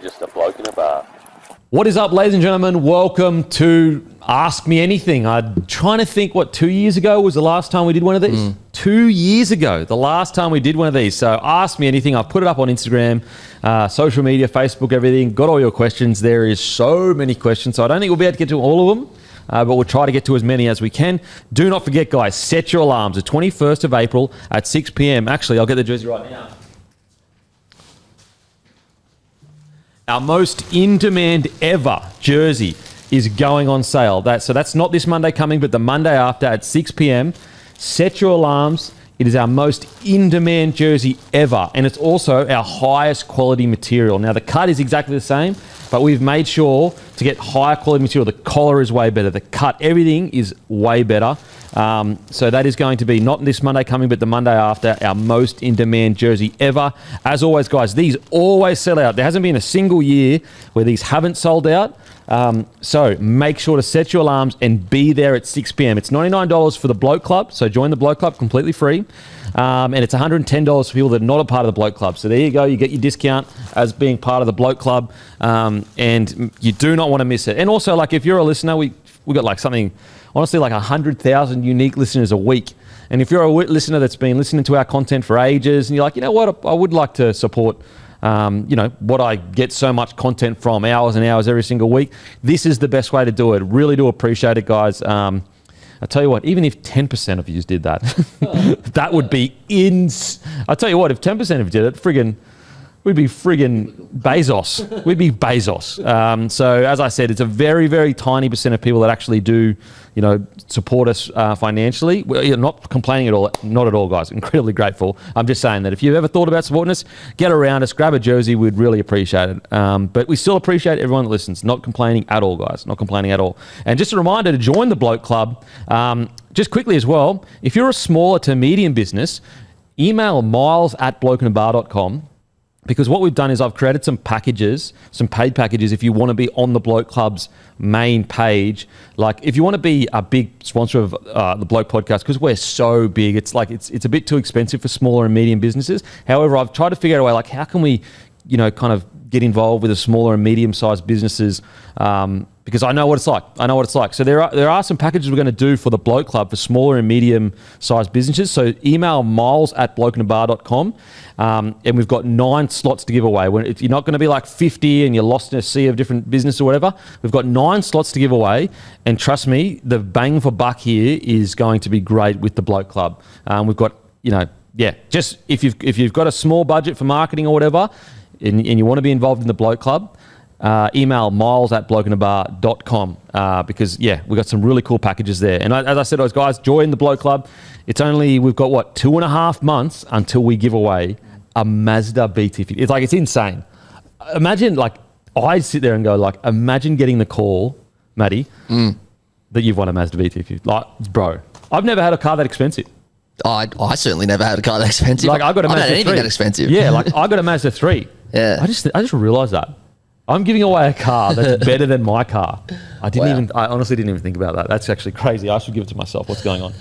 just a bloke in a bar. What is up, ladies and gentlemen? Welcome to Ask Me Anything. I'm trying to think 2 years ago was the last time we did one of these? 2 years ago, the last time we did one of these. So Ask Me Anything. I've put it up on Instagram, social media, Facebook, everything. Got all your questions. There is so many questions. So I don't think we'll be able to get to all of them, but we'll try to get to as many as we can. Do not forget, guys, set your alarms. The 21st of April at 6 p.m. Actually, I'll get the jersey right now. Our most in-demand ever jersey is going on sale. So that's not this Monday coming, but the Monday after at 6 p.m. Set your alarms. It is our most in-demand jersey ever, and it's also our highest quality material. Now, the cut is exactly the same, but we've made sure to get higher quality material. The collar is way better. The cut, everything is way better. So that is going to be not this Monday coming, but the Monday after, our most in-demand jersey ever. As always, guys, these always sell out. There hasn't been a single year where these haven't sold out. So make sure to set your alarms and be there at 6 p.m. It's $99 for the Bloke Club, so join the Bloke Club completely free. And it's $110 for people that are not a part of the Bloke Club. So there you go, you get your discount as being part of the Bloke Club, and you do not want to miss it. And also, like, if you're a listener, we got like something, honestly, like 100,000 unique listeners a week. And if you're a listener that's been listening to our content for ages, and you're like, you know what, I would like to support what I get so much content from, hours and hours every single week, this is the best way to do it. Really do appreciate it, guys. I tell you what, even if 10% of you did that, that would be I tell you what, if 10% of you did it, we'd be friggin' Bezos. We'd be Bezos. So as I said, it's a very, very tiny percent of people that actually do, support us financially. We're not complaining at all. Not at all, guys. Incredibly grateful. I'm just saying that if you've ever thought about supporting us, get around us, grab a jersey. We'd really appreciate it. But we still appreciate everyone that listens. Not complaining at all, guys. Not complaining at all. And just a reminder to join the Bloke Club. Just quickly as well, if you're a smaller to medium business, email miles@blokeinabar.com. Because what we've done is I've created some packages, some paid packages if you want to be on the Bloke Club's main page. Like if you want to be a big sponsor of the Bloke podcast, because we're so big, it's a bit too expensive for smaller and medium businesses. However, I've tried to figure out a way, like how can we, kind of get involved with the smaller and medium-sized businesses, because I know what it's like. So there are some packages we're going to do for the Bloke Club for smaller and medium-sized businesses. So email miles@blokeinabar.com, and we've got 9 slots to give away. If you're not going to be like 50 and you're lost in a sea of different business or whatever, we've got 9 slots to give away. And trust me, the bang for buck here is going to be great with the Bloke Club. We've got, just if you've got a small budget for marketing or whatever, and you want to be involved in the Bloke Club, email miles@blokeinabar.com, because we've got some really cool packages there. And as I said, guys, join the Bloke Club. We've got 2.5 months until we give away a Mazda BT50. It's insane. Imagine, I'd sit there and go, imagine getting the call, Matty, that you've won a Mazda BT50. Bro, I've never had a car that expensive. I certainly never had a car that expensive. I got a Mazda 3. Anything that expensive. Yeah, I got a Mazda 3. Yeah. I just realised that. I'm giving away a car that's better than my car. I honestly didn't even think about that. That's actually crazy. I should give it to myself. What's going on?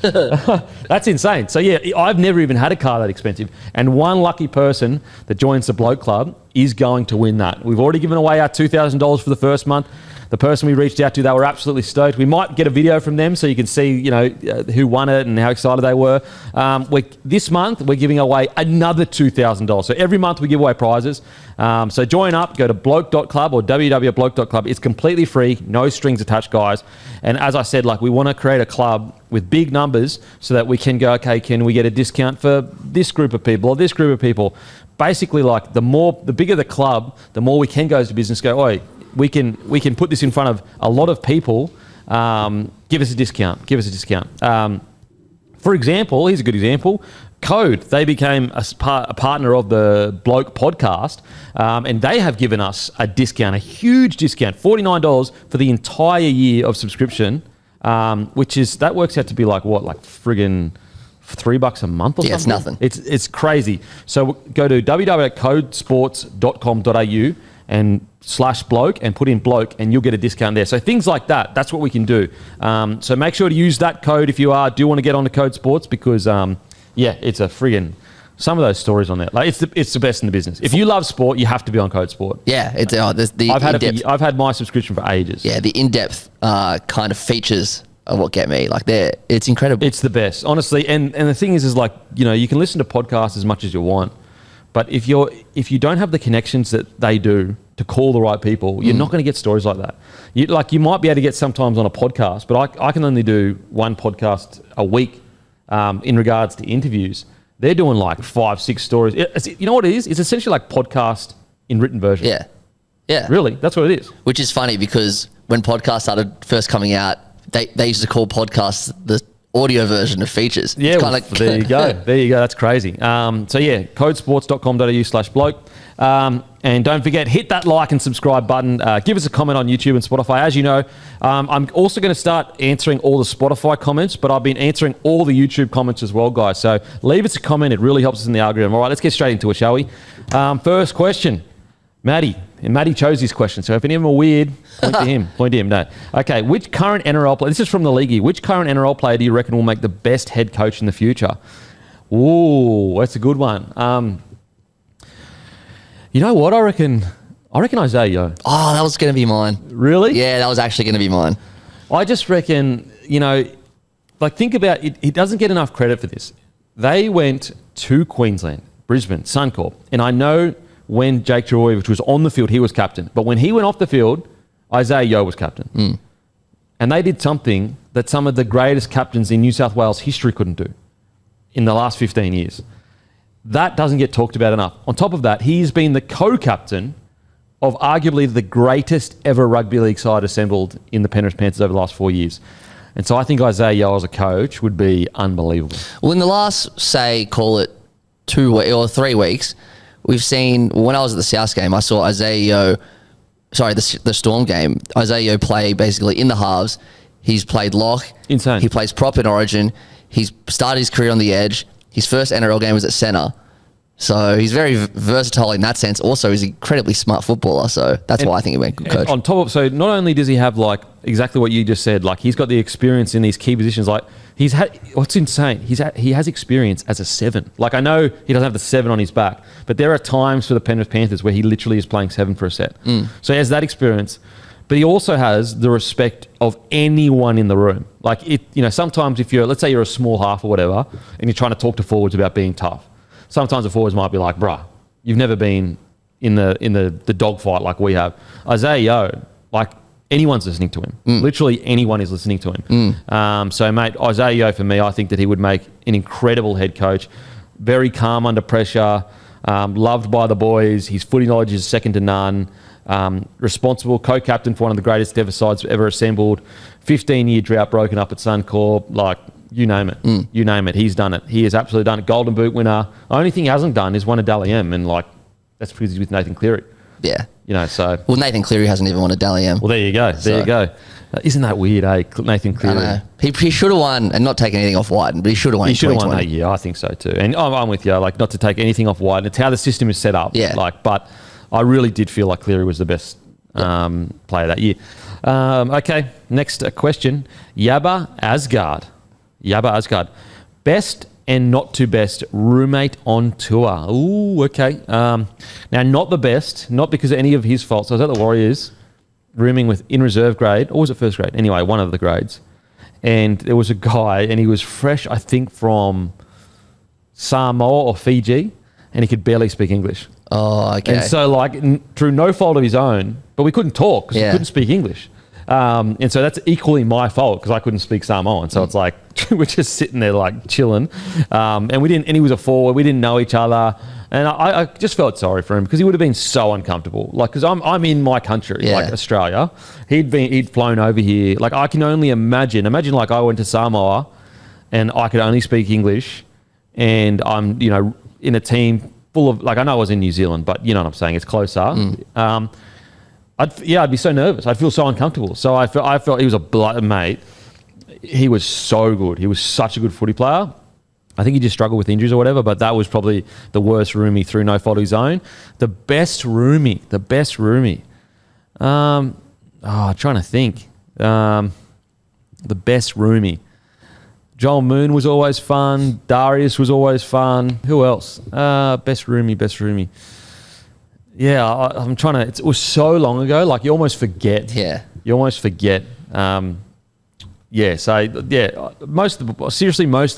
That's insane. So I've never even had a car that expensive. And one lucky person that joins the Bloke Club is going to win that. We've already given away our $2,000 for the first month. The person we reached out to, they were absolutely stoked. We might get a video from them so you can see, who won it and how excited they were. This month, we're giving away another $2,000. So every month we give away prizes. So join up, go to bloke.club or www.bloke.club. It's completely free, no strings attached, guys. And as I said, we want to create a club with big numbers so that we can go, okay, can we get a discount for this group of people or this group of people? Basically, the bigger the club, the more we can go as a business, go, oi, we can put this in front of a lot of people. Give us a discount. For example, here's a good example. Code, they became a partner of the Bloke podcast, and they have given us a discount, a huge discount, $49 for the entire year of subscription, that works out to be friggin' $3 a month or something. It's nothing. It's crazy. So go to www.codesports.com.au and /bloke and put in bloke and you'll get a discount there. So things like that, that's what we can do. So make sure to use that code if you do want to get onto Code Sports, because it's a friggin' Some of those stories on there, like it's the best in the business. If you love sport, you have to be on Code Sport. Yeah, it's I've had my subscription for ages. Yeah, the in-depth kind of features are what get me. Like it's incredible. It's the best, honestly. And the thing is like, you know, you can listen to podcasts as much as you want, but if you don't have the connections that they do to call the right people, you're not going to get stories like that. You might be able to get sometimes on a podcast, but I can only do one podcast a week in regards to interviews. They're doing like 5-6 stories. You know what it is? It's essentially like podcast in written version. Yeah. Yeah. Really, that's what it is. Which is funny because when podcasts started first coming out, they used to call podcasts the audio version of features. Yeah, there you go. There you go. That's crazy. So yeah, codesports.com.au/bloke. And don't forget, hit that like and subscribe button. Give us a comment on YouTube and Spotify. As you know, I'm also going to start answering all the Spotify comments, but I've been answering all the YouTube comments as well, guys. So leave us a comment. It really helps us in the algorithm. All right, let's get straight into it, shall we? First question. Maddie. And Maddie chose this question. So if any of them are weird, point to him. Point to him. No. Okay, which current NRL player, this is from the league here, which current NRL player do you reckon will make the best head coach in the future? Ooh, that's a good one. You know what? I reckon Isaiah Yeo. Oh, that was going to be mine. Really? Yeah, that was actually going to be mine. I just reckon, you know, like think about it. He doesn't get enough credit for this. They went to Queensland, Brisbane, Suncorp. And I know when Jake Trbojevic was on the field, he was captain. But when he went off the field, Isaiah Yeo was captain. And they did something that some of the greatest captains in New South Wales history couldn't do in the last 15 years. That doesn't get talked about enough. On top of that, he's been the co-captain of arguably the greatest ever rugby league side assembled in the Penrith Panthers over the last 4 years. And so I think Isaiah Yeo as a coach would be unbelievable. Well, in the last, say, call it 2 or 3 weeks, we've seen, when I was at the South game, I saw the Storm game, Isaiah Yeo play basically in the halves. He's played lock. Insane. He plays prop in Origin. He's started his career on the edge. His first NRL game was at centre. So he's very versatile in that sense. Also, he's an incredibly smart footballer. So that's why I think he'd be a good coach. On top of, so not only does he have like exactly what you just said, like he's got the experience in these key positions. Like he's had, what's insane, he has experience as a 7. Like I know he doesn't have the 7 on his back, but there are times for the Penrith Panthers where he literally is playing 7 for a set. So he has that experience. But he also has the respect of anyone in the room. Like, sometimes if let's say you're a small half or whatever, and you're trying to talk to forwards about being tough, sometimes the forwards might be like, bruh, you've never been in the dogfight like we have. Isaiah Yeo, like, anyone's listening to him. Literally anyone is listening to him. So, mate, Isaiah Yeo, for me, I think that he would make an incredible head coach. Very calm under pressure, loved by the boys. His footy knowledge is second to none. Responsible co-captain for one of the greatest ever sides ever assembled. 15-year drought broken up at Suncorp. Like, you name it. You name it. He's done it. He has absolutely done it. Golden Boot winner. The only thing he hasn't done is won a Dally M, and like that's because he's with Nathan Cleary. Yeah. So. Well, Nathan Cleary hasn't even won a Dally M. Well, there you go. There you go. Isn't that weird, eh? Nathan Cleary. I know. He should have won, and not taking anything off Whiten, but he should have won. He should have won that year. I think so too. And I'm with you. Like, not to take anything off Whiten. It's how the system is set up. Yeah. Like, but I really did feel like Cleary was the best player that year. Okay, next question. Yabba Asgard. Best and not too best roommate on tour. Ooh, okay. Now, not the best, not because of any of his faults. I was at the Warriors rooming with in reserve grade, or was it first grade? Anyway, one of the grades. And there was a guy, and he was fresh, I think, from Samoa or Fiji, and he could barely speak English. Oh, okay. And so, like, through no fault of his own, but we couldn't talk because he couldn't speak English. And so that's equally my fault because I couldn't speak Samoan. So it's like, we're just sitting there, like, chilling. And he was a forward. We didn't know each other. And I just felt sorry for him because he would have been so uncomfortable. Like, because I'm in my country, like Australia. He'd flown over here. Like, I can only imagine like I went to Samoa and I could only speak English and I'm, in a team full of, like, I know I was in New Zealand, but you know what I'm saying, it's closer. I'd be so nervous. I'd feel so uncomfortable. So I felt he was a mate. He was so good. He was such a good footy player. I think he just struggled with injuries or whatever, but that was probably the worst roomie through no fault of his own. The best roomie. I'm trying to think. The best roomie. Joel Moon was always fun. Darius was always fun. Who else? Best roomie. Yeah, I'm trying to. It was so long ago. Like you almost forget. Yeah. You almost forget. Yeah. So yeah, most of the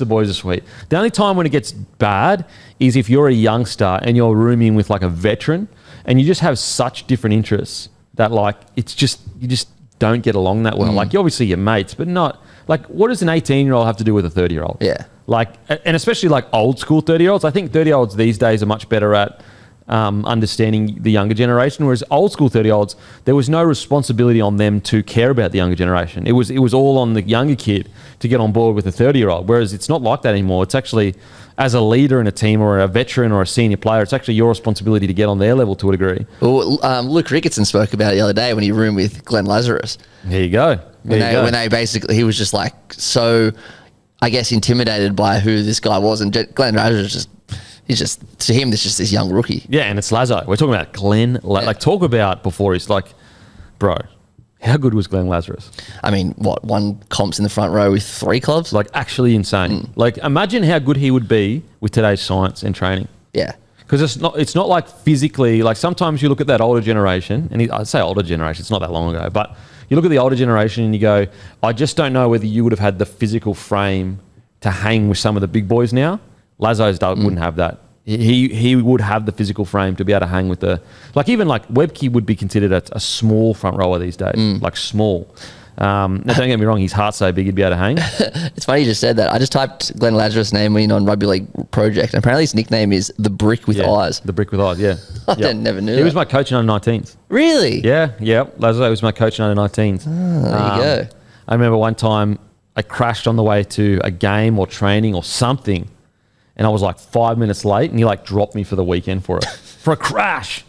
boys are sweet. The only time when it gets bad is if you're a youngster and you're rooming with like a veteran, and you just have such different interests that like it's just you just don't get along that well. Like you obviously your mates, but not like what does an 18-year-old have to do with a 30-year-old? Yeah. Like, and especially like old school 30-year-olds. I think 30-year-olds these days are much better at understanding the younger generation, whereas old school 30-year-olds, there was no responsibility on them to care about the younger generation. It was all on the younger kid to get on board with a 30-year-old, whereas it's not like that anymore. It's actually, as a leader in a team or a veteran or a senior player, it's actually your responsibility to get on their level to a degree. Well, Luke Ricketson spoke about it the other day when he roomed with Glenn Lazarus. There you go. When they basically, he was just like so, I guess, intimidated by who this guy was, and Glenn Lazarus he's just, to him, this just this young rookie. Yeah, and it's Lazo. We're talking about Glenn. Like, talk about before he's like, bro, how good was Glenn Lazarus? I mean, what, won comps in the front row with 3 clubs? Like, actually insane. Like, imagine how good he would be with today's science and training. Yeah. Because it's not like physically, like sometimes you look at that older generation, and I say older generation, it's not that long ago, but you look at the older generation and you go, I just don't know whether you would have had the physical frame to hang with some of the big boys now. Lazo's wouldn't have that. He would have the physical frame to be able to hang with like even like Webke would be considered a small front rower these days, like small. Now don't get me wrong, his heart's so big he'd be able to hang. It's funny you just said that. I just typed Glenn Lazarus' name in on Rugby League Project, and apparently his nickname is the Brick with Eyes. The Brick with Eyes, yeah. I never knew. He was my coach in under-19s. Really? Yeah. Lazo was my coach in under-19s. Oh, there you go. I remember one time I crashed on the way to a game or training or something, and I was like 5 minutes late, and he like dropped me for the weekend for it, for a crash.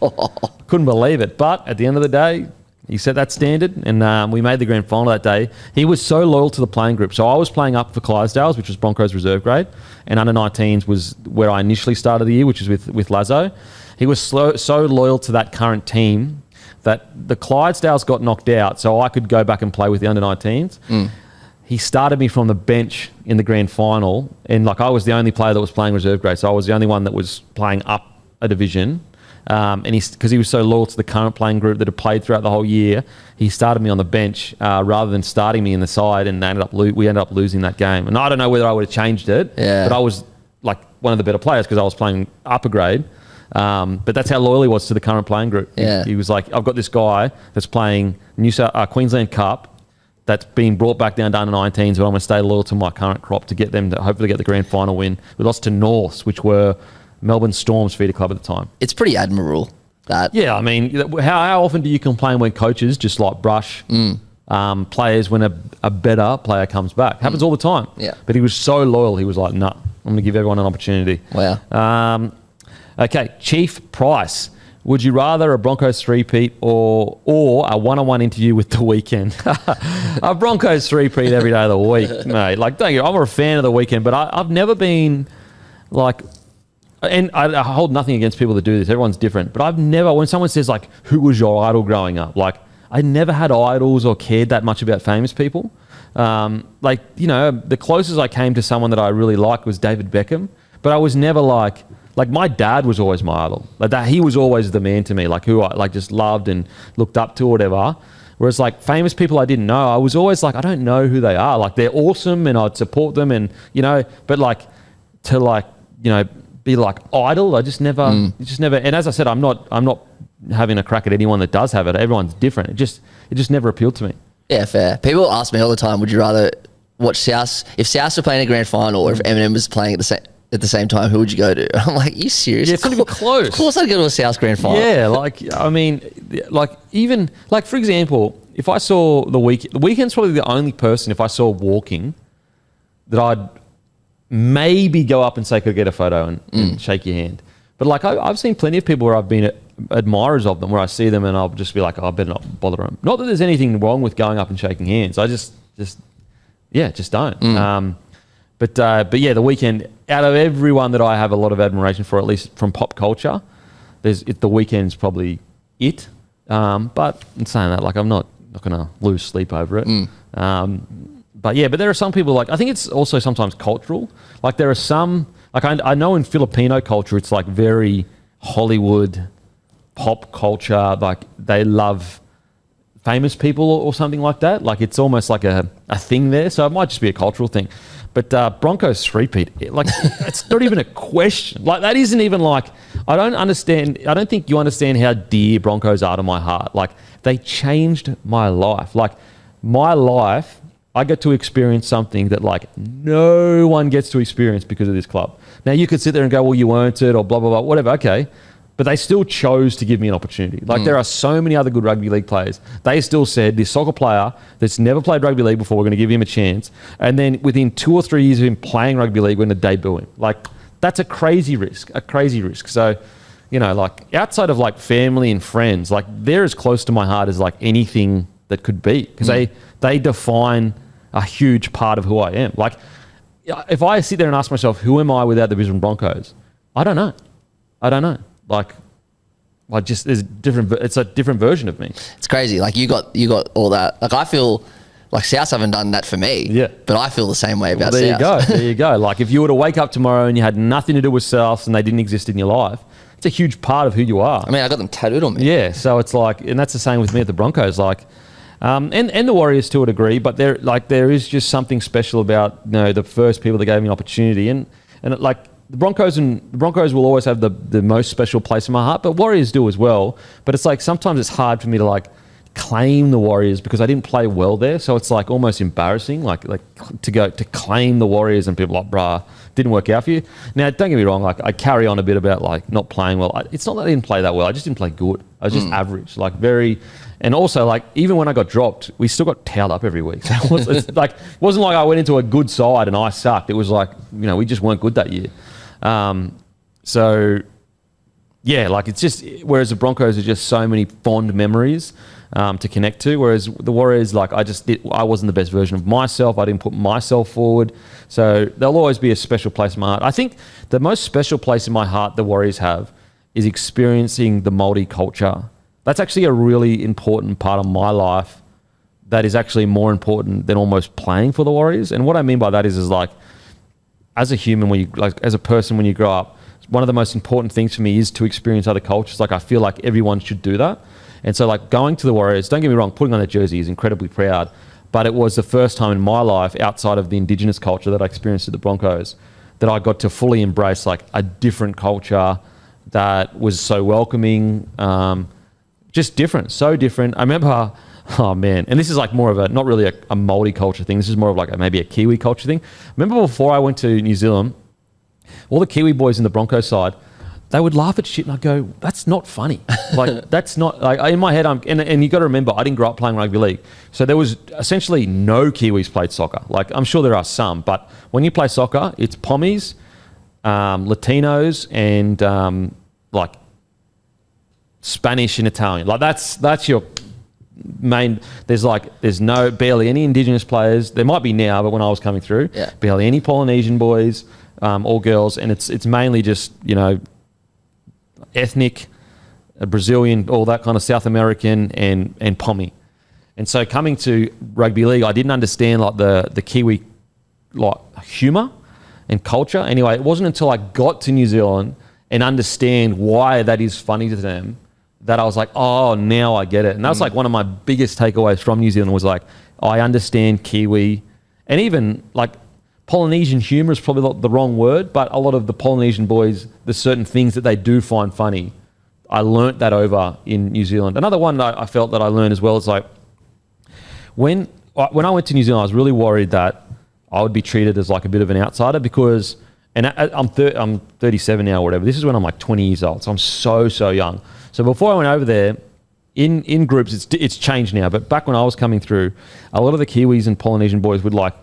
Couldn't believe it. But at the end of the day, he set that standard, and we made the grand final that day. He was so loyal to the playing group. So I was playing up for Clydesdales, which was Broncos reserve grade, and under-19s was where I initially started the year, which was with Lazo. He was so loyal to that current team that the Clydesdales got knocked out, so I could go back and play with the under-19s. He started me from the bench in the grand final, and like I was the only player that was playing reserve grade, so I was the only one that was playing up a division. And because he was so loyal to the current playing group that had played throughout the whole year, he started me on the bench rather than starting me in the side, and we ended up losing that game. And I don't know whether I would have changed it, but I was like one of the better players because I was playing upper grade. But that's how loyal he was to the current playing group. Yeah. He was like, I've got this guy that's playing Queensland Cup that's being brought back down to under-19s, but I'm going to stay loyal to my current crop to get them to hopefully get the grand final win. We lost to Norths, which were Melbourne Storm's feeder club at the time. It's pretty admirable, that. Yeah, I mean, how often do you complain when coaches just like brush players when a better player comes back? Happens all the time. Yeah. But he was so loyal, he was like, nah, I'm going to give everyone an opportunity. Wow. Okay, Chief Price. Would you rather a Broncos three-peat or a one-on-one interview with the Weekend? A Broncos three-peat every day of the week, mate. Like, don't get me wrong, I'm a fan of the Weekend, but I've never been like, and I hold nothing against people that do this. Everyone's different, but I've never, when someone says like, who was your idol growing up? Like, I never had idols or cared that much about famous people. Like, you know, the closest I came to someone that I really liked was David Beckham, but I was never like my dad was always my idol. Like that, he was always the man to me, like who I like just loved and looked up to or whatever. Whereas like famous people I didn't know, I was always like, I don't know who they are. Like they're awesome and I'd support them, and you know, but like to like, you know, be like idol, I just never, and as I said, I'm not having a crack at anyone that does have it. Everyone's different. It just never appealed to me. Yeah, fair. People ask me all the time, would you rather watch South, if South were playing a grand final or if Eminem was playing at the same time, who would you go to? I'm like, are you serious? Yeah, it's going to be close. Of course I'd go to a South grand final. Yeah, like, I mean, like even, like for example, if I saw the Weekend's probably the only person if I saw walking that I'd maybe go up and say, could I get a photo and shake your hand. But like I've seen plenty of people where I've been admirers of them, where I see them and I'll just be like, oh, I better not bother them. Not that there's anything wrong with going up and shaking hands. I just don't. But yeah, the Weekend, out of everyone that I have a lot of admiration for, at least from pop culture, the Weekend's probably it. But in saying that, like I'm not going to lose sleep over it. but there are some people like, I think it's also sometimes cultural. Like there are some, like I know in Filipino culture, it's like very Hollywood pop culture. Like they love famous people or something like that. Like it's almost like a thing there. So it might just be a cultural thing. But Broncos three-peat, like it's not even a question. Like that isn't even like, I don't think you understand how dear Broncos are to my heart. Like they changed my life. Like my life, I get to experience something that like no one gets to experience because of this club. Now you could sit there and go, well, you earned it or blah, blah, blah, whatever. Okay. But they still chose to give me an opportunity. Like there are so many other good rugby league players. They still said, this soccer player that's never played rugby league before, we're going to give him a chance. And then within 2 or 3 years of him playing rugby league, we're going to debut him. Like that's a crazy risk. So, like outside of like family and friends, like they're as close to my heart as like anything that could be, because they define a huge part of who I am. Like if I sit there and ask myself, who am I without the Brisbane Broncos? I don't know. Like, it's a different version of me. It's crazy. Like you got all that. Like I feel like South haven't done that for me. Yeah. But I feel the same way about South. There you go. Like if you were to wake up tomorrow and you had nothing to do with South and they didn't exist in your life, it's a huge part of who you are. I mean, I got them tattooed on me. Yeah. So it's like, and that's the same with me at the Broncos. Like, and the Warriors to a degree, but there is just something special about the first people that gave me an opportunity, and like. The Broncos will always have the most special place in my heart, but Warriors do as well. But it's like sometimes it's hard for me to like claim the Warriors because I didn't play well there, so it's like almost embarrassing, like to claim the Warriors and people like, bruh, didn't work out for you. Now, don't get me wrong, like I carry on a bit about like not playing well. It's not that I didn't play that well, I just didn't play good. I was just average, like very. And also, like even when I got dropped, we still got towed up every week. So it wasn't like I went into a good side and I sucked. It was like we just weren't good that year. So yeah, like it's just, whereas the Broncos are just so many fond memories to connect to, whereas the Warriors, like I wasn't the best version of myself. I didn't put myself forward. So they'll always be a special place in my heart. I think the most special place in my heart the Warriors have is experiencing the Maori culture. That's actually a really important part of my life that is actually more important than almost playing for the Warriors. And what I mean by that is like, as a human, as a person, when you grow up, one of the most important things for me is to experience other cultures. Like I feel like everyone should do that. And so like going to the Warriors, don't get me wrong, putting on a jersey is incredibly proud, but it was the first time in my life outside of the Indigenous culture that I experienced at the Broncos that I got to fully embrace like a different culture that was so welcoming, just different, so different. I remember, oh man, and this is like more of not really a Maori culture thing. This is more of like maybe a Kiwi culture thing. Remember before I went to New Zealand, all the Kiwi boys in the Broncos side, they would laugh at shit and I'd go, that's not funny. Like that's not, like in my head, and you got to remember, I didn't grow up playing rugby league. So there was essentially no Kiwis played soccer. Like I'm sure there are some, but when you play soccer, it's Pommies, Latinos, and like Spanish and Italian. Like that's your main. There's barely any Indigenous players. There might be now, but when I was coming through, barely any Polynesian boys or girls, and it's mainly just ethnic, Brazilian, all that kind of South American and Pommy. And so coming to rugby league, I didn't understand like the Kiwi like humour and culture. Anyway, it wasn't until I got to New Zealand and understand why that is funny to them that I was like, oh, now I get it. And that was like one of my biggest takeaways from New Zealand was like, I understand Kiwi, and even like Polynesian humour is probably not the wrong word, but a lot of the Polynesian boys, there's certain things that they do find funny. I learnt that over in New Zealand. Another one that I felt that I learned as well is like, when I went to New Zealand, I was really worried that I would be treated as like a bit of an outsider because, and I'm 37 now or whatever. This is when I'm like 20 years old. So I'm so young. So before I went over there, in groups, it's changed now. But back when I was coming through, a lot of the Kiwis and Polynesian boys would like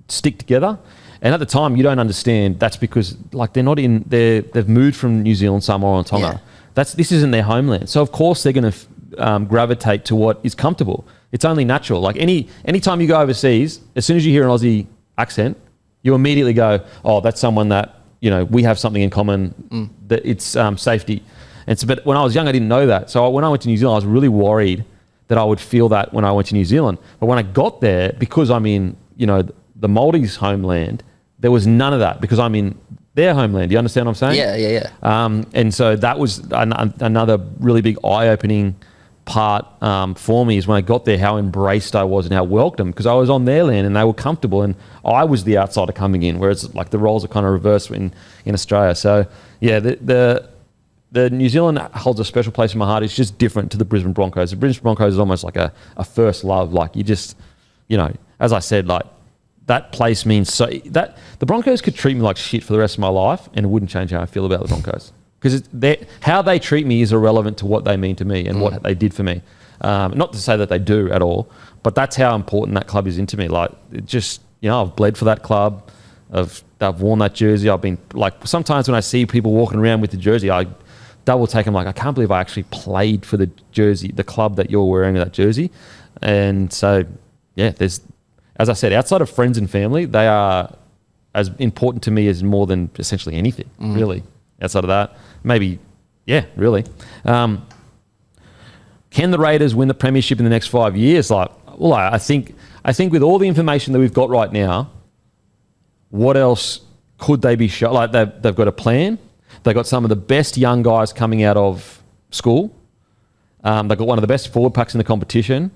stick together. And at the time, you don't understand. That's because like they've moved from New Zealand, Samoa, and Tonga. Yeah. This isn't their homeland. So of course they're going to gravitate to what is comfortable. It's only natural. Like anytime you go overseas, as soon as you hear an Aussie accent, you immediately go, oh, that's someone that, we have something in common, that it's safety. And so, but when I was young, I didn't know that. So when I went to New Zealand, I was really worried that I would feel that when I went to New Zealand. But when I got there, because I'm in the Maori's homeland, there was none of that because I'm in their homeland. Do you understand what I'm saying? Yeah. And so that was another really big eye-opening part for me is when I got there, how embraced I was and how welcome, because I was on their land and they were comfortable and I was the outsider coming in, whereas like the roles are kind of reversed in Australia. So yeah, the New Zealand holds a special place in my heart. It's just different to the Brisbane Broncos. The Brisbane Broncos is almost like a first love. Like you just, as I said, like that place means so that the Broncos could treat me like shit for the rest of my life and it wouldn't change how I feel about the Broncos. Because how they treat me is irrelevant to what they mean to me and what they did for me. Not to say that they do at all, but that's how important that club is into me. Like, it just, I've bled for that club. I've worn that jersey. I've been, like, sometimes when I see people walking around with the jersey, I double take them, like, I can't believe I actually played for the jersey, the club that you're wearing that jersey. And so, yeah, there's, as I said, outside of friends and family, they are as important to me as more than essentially anything, really. Outside of that, maybe, yeah, really. Can the Raiders win the premiership in the next 5 years? I think with all the information that we've got right now, what else could they be shown? Like they've got a plan. They've got some of the best young guys coming out of school. They've got one of the best forward packs in the competition.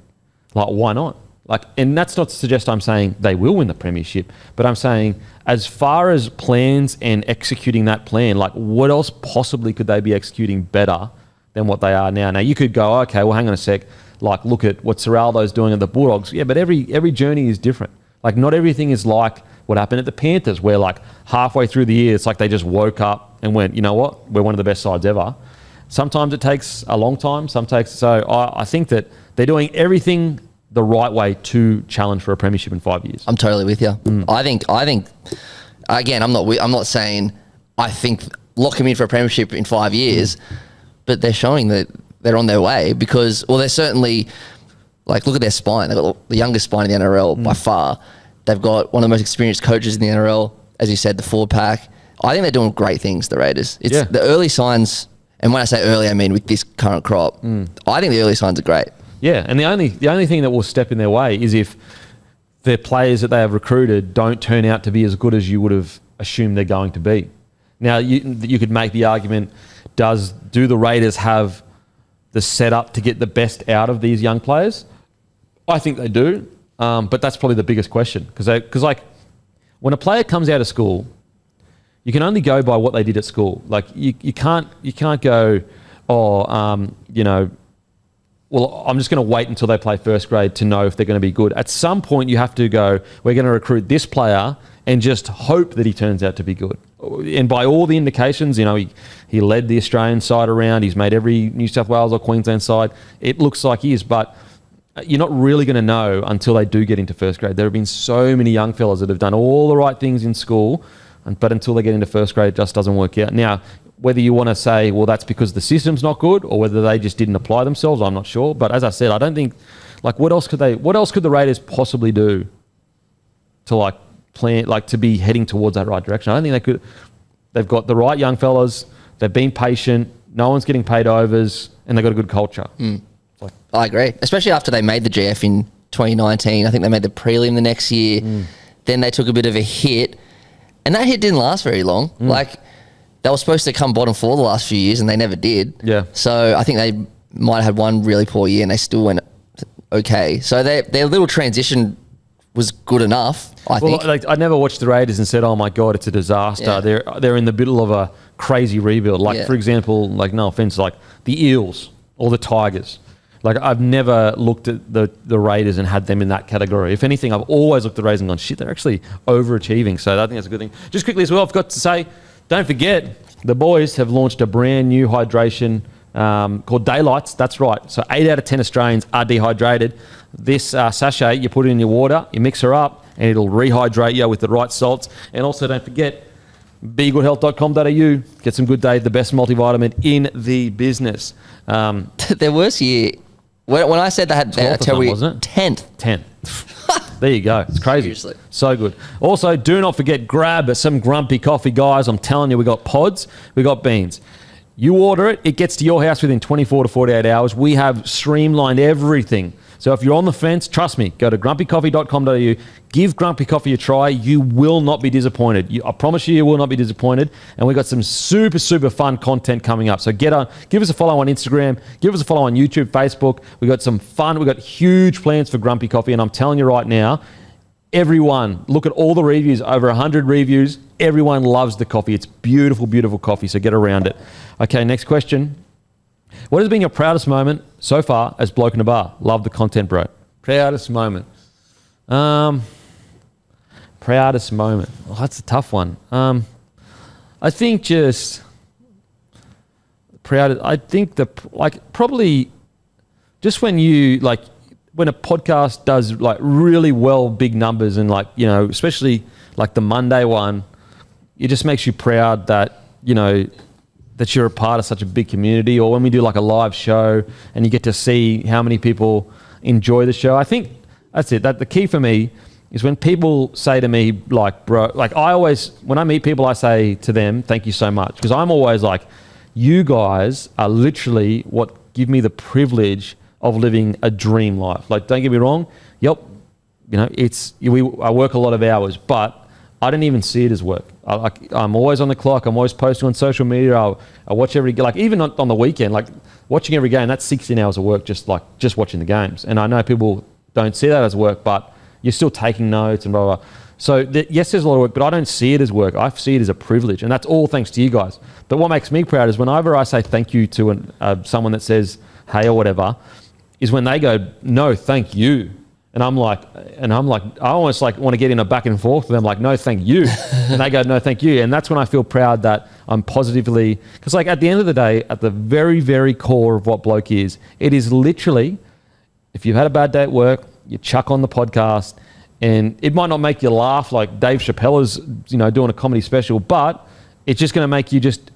Like, why not? Like, and that's not to suggest I'm saying they will win the premiership, but I'm saying as far as plans and executing that plan, like what else possibly could they be executing better than what they are now? Now you could go, okay, well, hang on a sec. Like, look at what Serraldo's doing at the Bulldogs. Yeah, but every journey is different. Like, not everything is like what happened at the Panthers, where like halfway through the year, it's like they just woke up and went, you know what, we're one of the best sides ever. Sometimes it takes a long time. So I think that they're doing everything the right way to challenge for a premiership in 5 years. I'm totally with you. I think. Again, I'm not saying I think lock them in for a premiership in 5 years, but they're showing that they're on their way because, well, they're certainly, like, look at their spine. They've got the youngest spine in the NRL by far. They've got one of the most experienced coaches in the NRL, as you said, the forward pack. I think they're doing great things, the Raiders. It's the early signs, and when I say early, I mean with this current crop. I think the early signs are great. Yeah, and the only thing that will step in their way is if the players that they have recruited don't turn out to be as good as you would have assumed they're going to be. Now, you could make the argument, do the Raiders have the setup to get the best out of these young players? I think they do, but that's probably the biggest question. Because like, when a player comes out of school, you can only go by what they did at school. Like, you can't go, well, I'm just going to wait until they play first grade to know if they're going to be good. At some point, you have to go, we're going to recruit this player and just hope that he turns out to be good. And by all the indications, he led the Australian side around. He's made every New South Wales or Queensland side. It looks like he is, but you're not really going to know until they do get into first grade. There have been so many young fellas that have done all the right things in school, but until they get into first grade, it just doesn't work out. Now, whether you want to say, well, that's because the system's not good, or whether they just didn't apply themselves, I'm not sure. But as I said, I don't think, like, what else could the Raiders possibly do to like plan, like to be heading towards that right direction? I don't think they could. They've got the right young fellas. They've been patient. No one's getting paid overs, and they've got a good culture. I agree, especially after they made the GF in 2019. I think they made the prelim the next year. Then they took a bit of a hit, and that hit didn't last very long. Like, they were supposed to come bottom four the last few years, and they never did. Yeah. So I think they might have had one really poor year, and they still went okay. So their little transition was good enough, I think. Like, I never watched the Raiders and said, oh my God, it's a disaster. Yeah. They're in the middle of a crazy rebuild. Like, for example, like, no offense, like the Eels or the Tigers. Like, I've never looked at the Raiders and had them in that category. If anything, I've always looked at the Raiders and gone, shit, they're actually overachieving. So I think that's a good thing. Just quickly as well, I've got to say, don't forget, the boys have launched a brand new hydration called Daylights. That's right. So 8 out of 10 Australians are dehydrated. This sachet, you put it in your water, you mix her up, and it'll rehydrate you with the right salts. And also, don't forget, begoodhealth.com.au. Get some Good Day, the best multivitamin in the business. Their worst year, when I said they had 10th. There you go. It's crazy. Seriously. So good. Also, do not forget, grab some grumpy coffee, guys. I'm telling you, we got pods, we got beans. You order it, it gets to your house within 24 to 48 hours. We have streamlined everything. So if you're on the fence, trust me, go to grumpycoffee.com.au, give Grumpy Coffee a try. You will not be disappointed. I promise you will not be disappointed. And we've got some super, super fun content coming up. So give us a follow on Instagram, give us a follow on YouTube, Facebook. We've got some fun. We've got huge plans for Grumpy Coffee. And I'm telling you right now, everyone, look at all the reviews, over 100 reviews. Everyone loves the coffee. It's beautiful, beautiful coffee. So get around it. Okay, next question. What has been your proudest moment so far as Bloke in a Bar? Love the content, bro. Proudest moment. Proudest moment. Oh, that's a tough one. I think just proud. I think probably just when when a podcast does like really well, big numbers, and especially like the Monday one, it just makes you proud that that you're a part of such a big community. Or when we do like a live show and you get to see how many people enjoy the show. I think that's it. That the key for me is when people say to me like, bro, like when I meet people, I say to them, thank you so much. Because I'm always like, you guys are literally what give me the privilege of living a dream life. Like, don't get me wrong. Yep. I work a lot of hours, but I don't even see it as work. I'm always on the clock. I'm always posting on social media. I watch even on the weekend, like watching every game, that's 16 hours of work, just watching the games. And I know people don't see that as work, but you're still taking notes and blah, blah, blah. So yes, there's a lot of work, but I don't see it as work. I see it as a privilege, and that's all thanks to you guys. But what makes me proud is whenever I say thank you to someone that says hey or whatever, is when they go, no, thank you. And I'm like, I almost like want to get in a back and forth with them, like, no, thank you. And they go, no, thank you. And that's when I feel proud that I'm positively, because like at the end of the day, at the very, very core of what Bloke is, it is literally, if you've had a bad day at work, you chuck on the podcast, and it might not make you laugh like Dave Chappelle is, doing a comedy special, but it's just going to make you just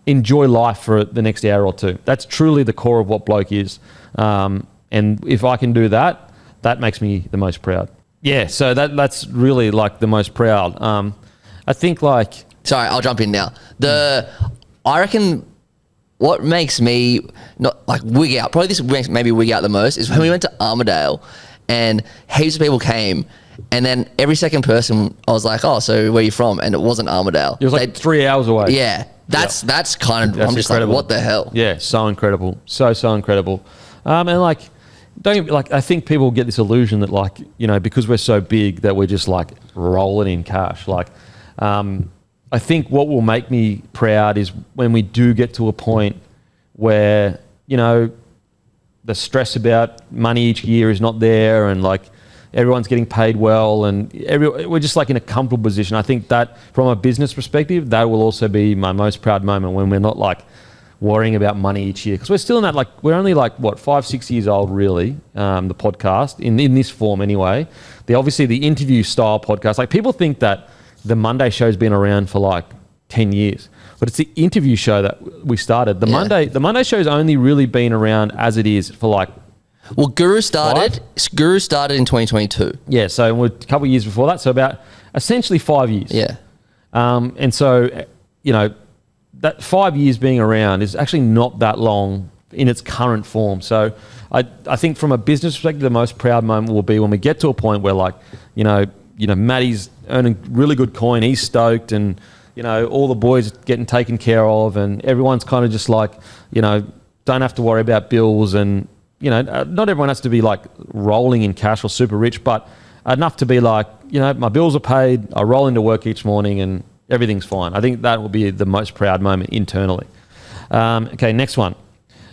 enjoy life for the next hour or two. That's truly the core of what Bloke is. And if I can do that, that makes me the most proud. Yeah, so that's really like the most proud. I think like... Sorry, I'll jump in now. I reckon what makes me not like wig out, probably this makes maybe wig out the most, is when we went to Armadale and heaps of people came, and then every second person I was like, oh, so where are you from? And it wasn't Armadale. It was like 3 hours away. Yeah, that's kind of, I'm just incredible. Like, what the hell? Yeah, so incredible. So incredible. And like... I think people get this illusion that because we're so big that we're just like rolling in cash. I think what will make me proud is when we do get to a point where, the stress about money each year is not there, and like everyone's getting paid well, and we're just like in a comfortable position. I think that from a business perspective, that will also be my most proud moment, when we're not like worrying about money each year, because we're still in that, we're only 5-6 years old really, the podcast in this form anyway. Obviously the interview style podcast, people think that the Monday show's been around for 10 years, but it's the interview show that we started. The Monday show's only really been around as it is for well, Guru started in 2022. Yeah, so we're a couple of years before that, so about essentially 5 years. Yeah. And so that 5 years being around is actually not that long in its current form. So I think from a business perspective, the most proud moment will be when we get to a point where Matty's earning really good coin, he's stoked, and all the boys are getting taken care of, and everyone's kind of just don't have to worry about bills, and not everyone has to be rolling in cash or super rich, but enough to be my bills are paid, I roll into work each morning and everything's fine. I think that will be the most proud moment internally. Okay, next one.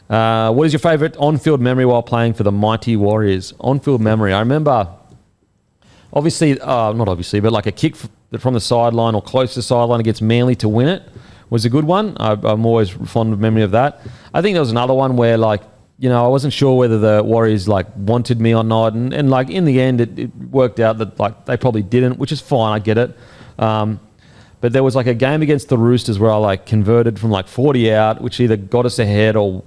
What is your favourite on-field memory while playing for the mighty Warriors? On-field memory. I remember, not obviously, but a kick from the sideline or close to the sideline against Manly to win it was a good one. I'm always fond of memory of that. I think there was another one where I wasn't sure whether the Warriors wanted me or not, and in the end it worked out that they probably didn't, which is fine. I get it. But there was a game against the Roosters where I converted from 40 out, which either got us ahead or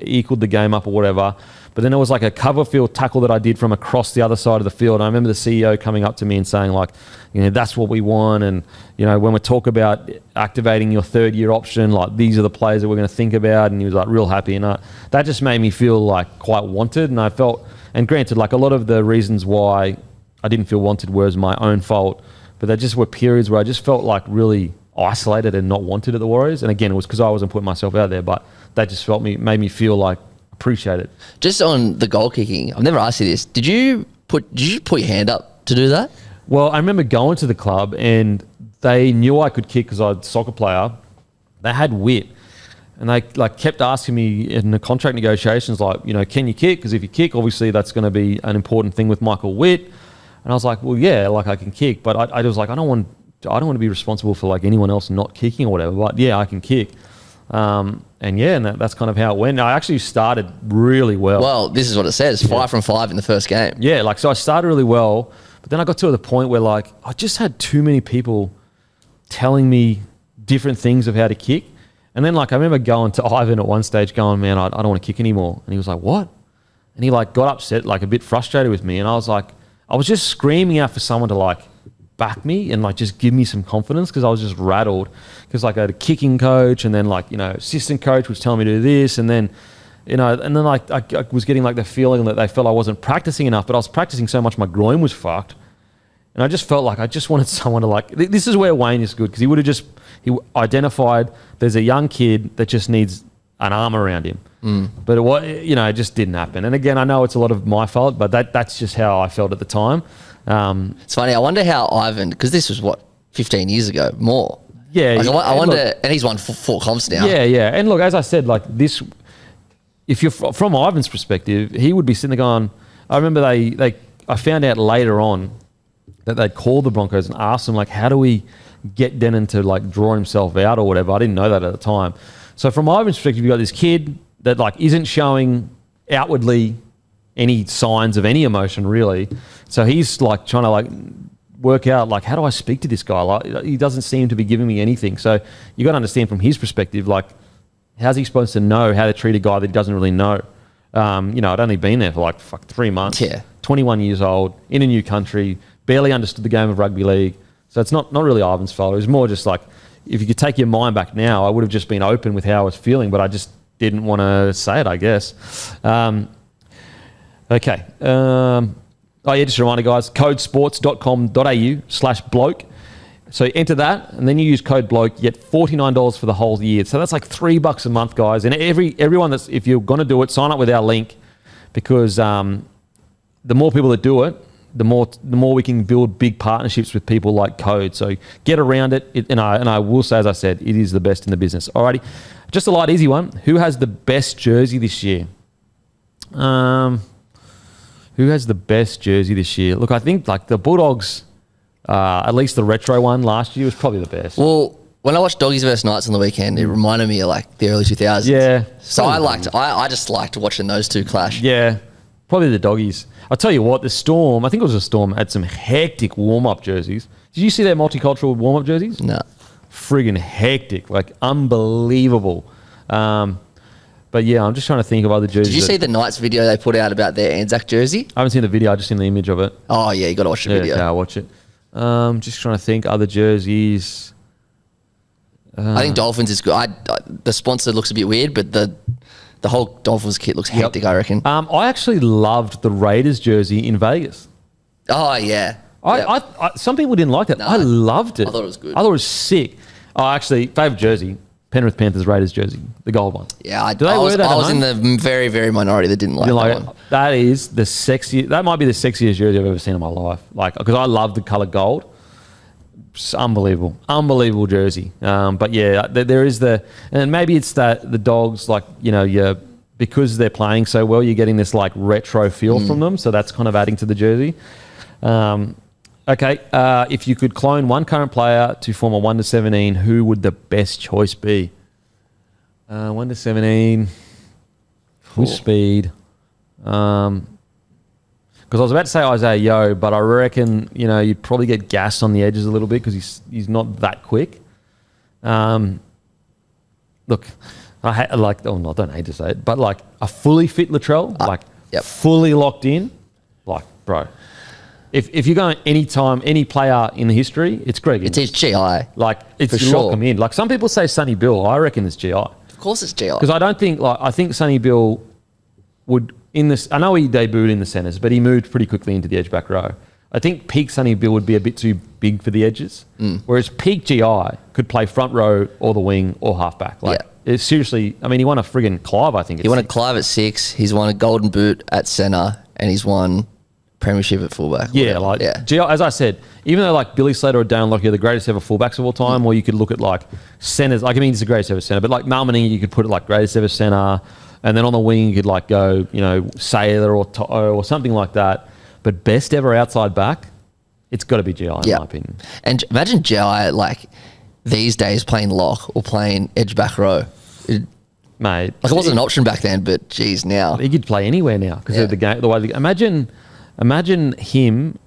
equaled the game up or whatever. But then there was like a cover field tackle that I did from across the other side of the field. And I remember the CEO coming up to me and saying like, that's what we want. And, when we talk about activating your 3rd-year option, like these are the players that we're going to think about. And he was like real happy. And that just made me feel like quite wanted. And I felt, and granted, like a lot of the reasons why I didn't feel wanted was my own fault. But there just were periods where I just felt like really isolated and not wanted at the Warriors. And again, it was because I wasn't putting myself out there. But that just made me feel like appreciated. Just on the goal kicking, I've never asked you this. Did you put your hand up to do that? Well, I remember going to the club and they knew I could kick because I was a soccer player. They had wit. And they like kept asking me in the contract negotiations, like, can you kick? Because if you kick, obviously that's going to be an important thing with Michael Witt. And I was like, well, yeah, like I can kick. But I was like, I don't want to be responsible for like anyone else not kicking or whatever. But yeah, I can kick. And that's kind of how it went. I actually started really well. Well, this is what it says, 5 from 5 in the first game. Yeah, like, so I started really well, but then I got to the point where like, I just had too many people telling me different things of how to kick. And then like, I remember going to Ivan at one stage going, man, I don't want to kick anymore. And he was like, what? And he like got upset, like a bit frustrated with me. And I was like, I was just screaming out for someone to like back me and like just give me some confidence because I was just rattled because like I had a kicking coach and then like assistant coach was telling me to do this and then like I was getting like the feeling that they felt I wasn't practicing enough, but I was practicing so much my groin was fucked and I just felt like I just wanted someone to like, this is where Wayne is good because he identified there's a young kid that just needs an arm around him. But it just didn't happen. And again, I know it's a lot of my fault, but that's just how I felt at the time. It's funny. I wonder how Ivan, because this was 15 years ago, more. Yeah. Like, I wonder, and he's won 4 comps now. Yeah. And look, as I said, like this, if you're from Ivan's perspective, he would be sitting there going, I remember I found out later on that they'd called the Broncos and asked them like, how do we get Denon to like draw himself out or whatever? I didn't know that at the time. So from Ivan's perspective, you've got this kid that like isn't showing outwardly any signs of any emotion really. So he's like trying to like work out like, how do I speak to this guy? Like he doesn't seem to be giving me anything. So you got to understand from his perspective, like how's he supposed to know how to treat a guy that he doesn't really know? I'd only been there for like 3 months. Yeah. 21 years old in a new country, barely understood the game of rugby league. So it's not really Ivan's fault. It was more just like, if you could take your mind back now, I would have just been open with how I was feeling, but I just didn't want to say it, I guess. Okay. Just a reminder, guys, codesports.com.au/bloke. So enter that, and then you use code bloke, you get $49 for the whole year. So that's like $3 a month, guys. And everyone if you're going to do it, sign up with our link because the more people that do it, the more we can build big partnerships with people like Code. So get around it. And I will say, as I said, it is the best in the business. Alrighty, just a light, easy one. Who has the best jersey this year? Who has the best jersey this year? Look, I think like the Bulldogs, at least the retro one last year was probably the best. Well, when I watched Doggies vs Knights on the weekend, it reminded me of like the early 2000s. Yeah. So I just liked watching those two clash. Yeah, probably the Doggies. I'll tell you what, the Storm, I think it was a Storm, had some hectic warm-up jerseys. Did you see their multicultural warm-up jerseys? No. Friggin' hectic, like unbelievable. But yeah, I'm just trying to think of other jerseys. Did you see the Knights video they put out about their Anzac jersey? I haven't seen the video, I just seen the image of it. Oh yeah, you got to watch the video. Yeah, I'll watch it. Just trying to think other jerseys. I think Dolphins is good. The sponsor looks a bit weird, but the whole Dolphins kit looks hectic, I reckon. I actually loved the Raiders jersey in Vegas. Oh, yeah. Some people didn't like that. No, I loved it. I thought it was good. I thought it was sick. Oh, actually, favourite jersey, Penrith Panthers Raiders jersey, the gold one. Yeah, I was in the very, very minority that didn't like that one. That is the sexiest. That might be the sexiest jersey I've ever seen in my life. Like, because I love the colour gold. It's unbelievable jersey. But yeah, there is and maybe it's that the Dogs, like, because they're playing so well, you're getting this like retro feel from them. So that's kind of adding to the jersey. Okay, if you could clone one current player to form a 1 to 17, who would the best choice be? 1 to 17, full speed. Because I was about to say Isaiah Yeo, but I reckon you'd probably get gassed on the edges a little bit because he's not that quick. Look, I don't hate to say it, but like a fully fit Latrell, like Yep. fully locked in, like, bro, if you're going anytime, any player in the history, it's Greg. It's his GI. Like, it's For you lock sure. him in. Like, some people say Sonny Bill. I reckon it's GI. Of course it's GI. Because I don't think, like, I think Sonny Bill would, in this, I know he debuted in the centres, but he moved pretty quickly into the edge back row. I think peak Sonny Bill would be a bit too big for the edges, whereas peak GI could play front row or the wing or halfback. Like, it's seriously, I mean, he won a friggin' Clive, I think. He won a Clive at 6. He's won a Golden Boot at centre, and he's won premiership at fullback. Yeah, like GI, as I said, even though like Billy Slater or Darren Lockyer are the greatest ever fullbacks of all time, or you could look at like centres. Like, I mean, he's the greatest ever centre, but like Malmaning, you could put it like greatest ever centre, and then on the wing you could like go, you know, Sailor or To'o or something like that. But best ever outside back, it's got to be GI in my opinion. And imagine GI like these days playing lock or playing edge back row. Mate, Like, it wasn't an option back then, but geez, now. he could play anywhere now because of the game. The way imagine him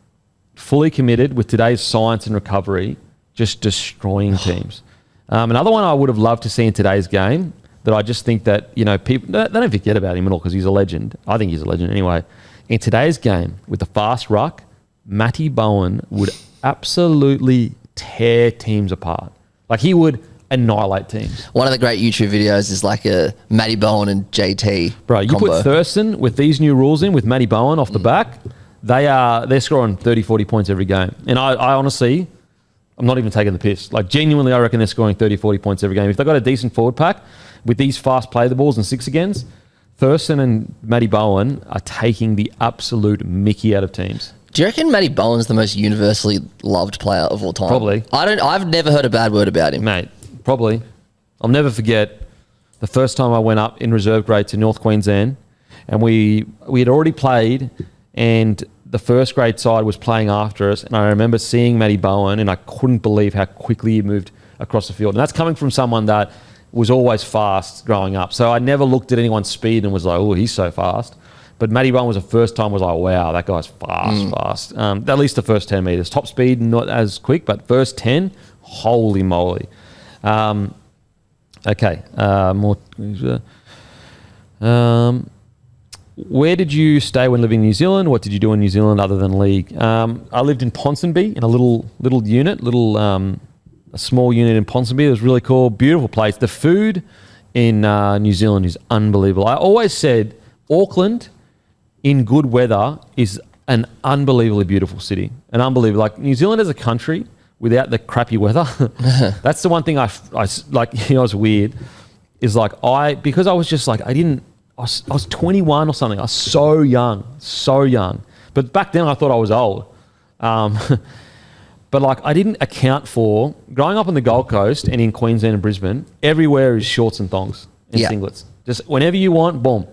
fully committed with today's science and recovery, just destroying teams. Another one I would have loved to see in today's game that I just think that, you know, people they don't forget about him at all because he's a legend. I think he's a legend anyway. In today's game with the fast ruck, Matty Bowen would absolutely tear teams apart. Like, he would annihilate teams. One of the great YouTube videos is like a Matty Bowen and JT Bro, you combo. put Thurston with these new rules in with Matty Bowen off the back, they're scoring 30, 40 points every game. And I honestly, I'm not even taking the piss. Like, genuinely, I reckon they're scoring 30, 40 points every game. If they've got a decent forward pack with these fast play the balls and six agains, Thurston and Matty Bowen are taking the absolute mickey out of teams. Do you reckon Matty Bowen's the most universally loved player of all time? Probably. I've never heard a bad word about him. Mate, probably. I'll never forget the first time I went up in reserve grade to North Queensland, and we had already played, and the first grade side was playing after us, and I remember seeing Matty Bowen, and I couldn't believe how quickly he moved across the field. And that's coming from someone that was always fast growing up. So I never looked at anyone's speed and was like, oh, he's so fast. But Matty Bowen was the first time I was like, wow, that guy's fast. At least the first 10 metres. Top speed, not as quick, but first 10, holy moly. Okay. Where did you stay when living in New Zealand? What did you do in New Zealand other than league? I lived in Ponsonby in a little unit, a small unit in Ponsonby. It was really cool, beautiful place. The food in New Zealand is unbelievable. I always said Auckland in good weather is an unbelievably beautiful city. An unbelievable, like New Zealand as a country without the crappy weather. That's the one thing I like, you know, it's weird is like because I was just like, I was 21 or something. I was so young. But back then I thought I was old. But like, I didn't account for growing up on the Gold Coast and in Queensland and Brisbane, everywhere is shorts and thongs and singlets. Just whenever you want, boom.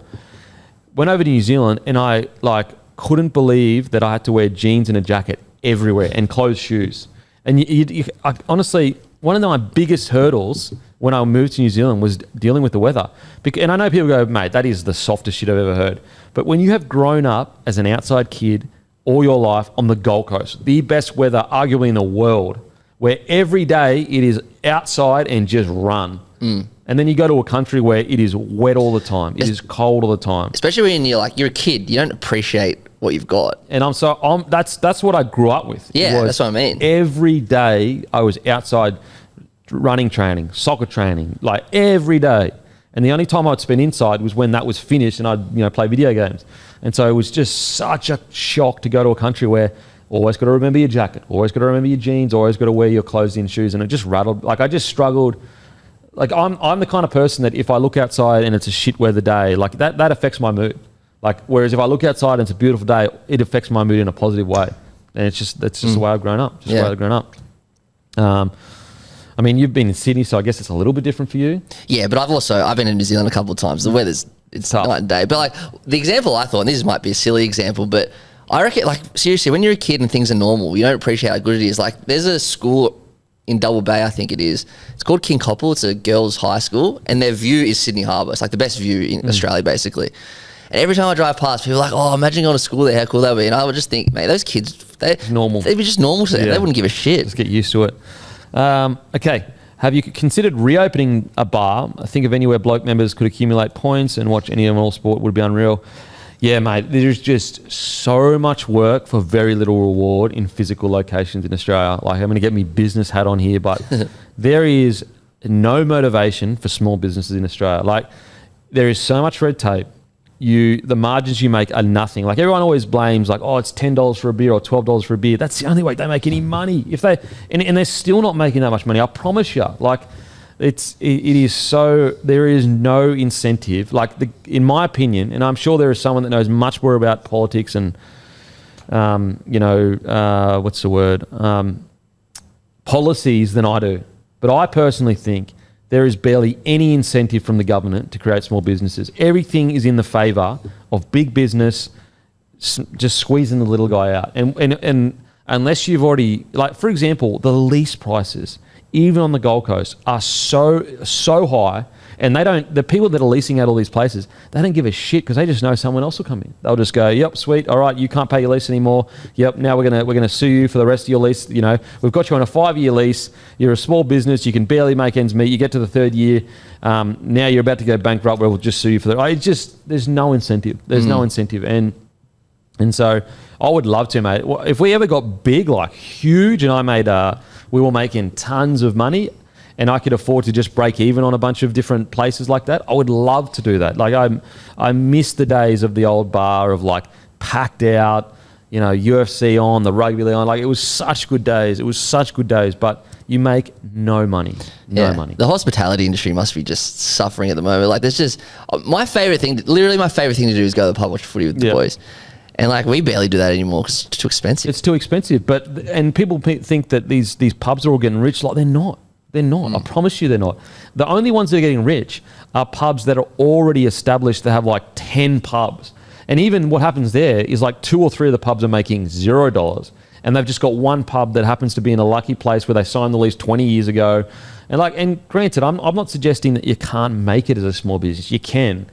Went over to New Zealand and I like couldn't believe that I had to wear jeans and a jacket everywhere and closed shoes. And honestly, one of my biggest hurdles when I moved to New Zealand was dealing with the weather. And I know people go, mate, that is the softest shit I've ever heard. But when you have grown up as an outside kid all your life on the Gold Coast, the best weather arguably in the world, where every day it is outside and just run. And then you go to a country where it is wet all the time. It is cold all the time. Especially when you're a kid, you don't appreciate what you've got. And that's what I grew up with. Yeah, that's what I mean. Every day I was outside running training, soccer training, like every day. And the only time I'd spend inside was when that was finished and I'd play video games. And so it was just such a shock to go to a country where always got to remember your jacket, always got to remember your jeans, always got to wear your closed-in shoes. And it just rattled. Like, I just struggled. Like, I'm the kind of person that if I look outside and it's a shit weather day, like that affects my mood. Like, whereas if I look outside and it's a beautiful day, it affects my mood in a positive way. And that's just the way I've grown up. The way I've grown up. I mean, you've been in Sydney, so I guess it's a little bit different for you. Yeah, but I've been in New Zealand a couple of times. The weather's it's tough. Night and day. But like the example I thought, and this might be a silly example, but I reckon, like, seriously, when you're a kid and things are normal, you don't appreciate how good it is. Like, there's a school in Double Bay, I think it is. It's called King Koppel. It's a girls' high school, and their view is Sydney Harbour. It's like the best view in Australia, basically. And every time I drive past, people are like, "Oh, imagine going to school there. How cool that would be." And I would just think, mate, those kids, they'd be just normal to them. They wouldn't give a shit. Just get used to it. Okay. Have you considered reopening a bar? I think of anywhere Bloke members could accumulate points and watch any and all sport would be unreal. Yeah, mate. There's just so much work for very little reward in physical locations in Australia. Like, I'm going to get me business hat on here, but there is no motivation for small businesses in Australia. Like, there is so much red tape. The margins you make are nothing. Like, everyone always blames, like, oh, it's $10 for a beer or $12 for a beer. That's the only way they make any money. And they're still not making that much money. I promise you. Like, it is so, there is no incentive. Like, in my opinion, and I'm sure there is someone that knows much more about politics and, what's the word? Policies than I do. But I personally think there is barely any incentive from the government to create small businesses. Everything is in the favour of big business, just squeezing the little guy out. And unless you've already, like, for example, the lease prices, even on the Gold Coast, are so high, and the people that are leasing out all these places, they don't give a shit because they just know someone else will come in. They'll just go, yep, sweet, all right, you can't pay your lease anymore. Yep, now we're gonna sue you for the rest of your lease. You know, we've got you on a 5-year lease. You're a small business. You can barely make ends meet. You get to the 3rd year. Now you're about to go bankrupt. We'll just sue you for that. There's no incentive. There's no incentive, and so I would love to, mate. If we ever got big, like huge, and we were making tons of money, and I could afford to just break even on a bunch of different places like that, I would love to do that. Like, I miss the days of the old bar of, like, packed out, you know, UFC on, the rugby league on. Like, it was such good days. It was such good days, but you make no money. No money. The hospitality industry must be just suffering at the moment. Like, there's just, my favourite thing to do is go to the pub, watch footy with the boys. And, like, we barely do that anymore because it's too expensive. It's too expensive. And people think that these pubs are all getting rich. Like, they're not. They're not. I promise you they're not. The only ones that are getting rich are pubs that are already established that have, like, 10 pubs. And even what happens there is, like, 2 or 3 of the pubs are making $0. And they've just got one pub that happens to be in a lucky place where they signed the lease 20 years ago. And granted, I'm not suggesting that you can't make it as a small business. You can.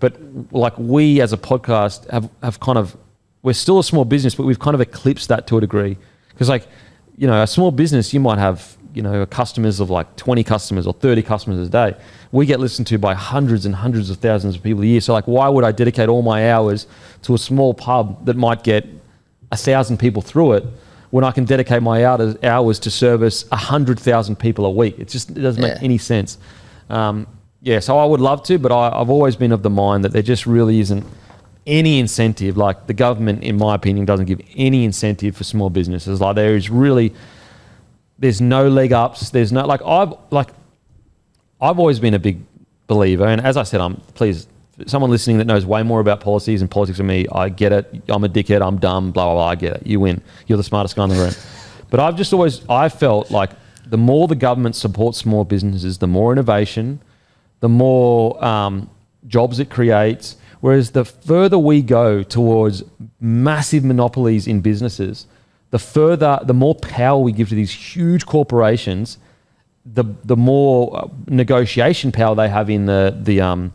But, like, we as a podcast have kind of, we're still a small business, but we've kind of eclipsed that to a degree. Because, like, you know, a small business, you might have, you know, customers of like 20 customers or 30 customers a day. We get listened to by hundreds and hundreds of thousands of people a year. So, like, why would I dedicate all my hours to a small pub that might get 1,000 people through it when I can dedicate my hours to service 100,000 people a week? It doesn't make any sense. So I would love to, but I've always been of the mind that there just really isn't any incentive. Like, the government, in my opinion, doesn't give any incentive for small businesses. Like, there's no leg ups. There's no, I've always been a big believer, and as I said, please, someone listening that knows way more about policies and politics than me, I get it. I'm a dickhead. I'm dumb. Blah blah blah. I get it. You win. You're the smartest guy in the room. But I felt like the more the government supports small businesses, the more innovation, the more jobs it creates. Whereas the further we go towards massive monopolies in businesses, the more power we give to these huge corporations, the more negotiation power they have in the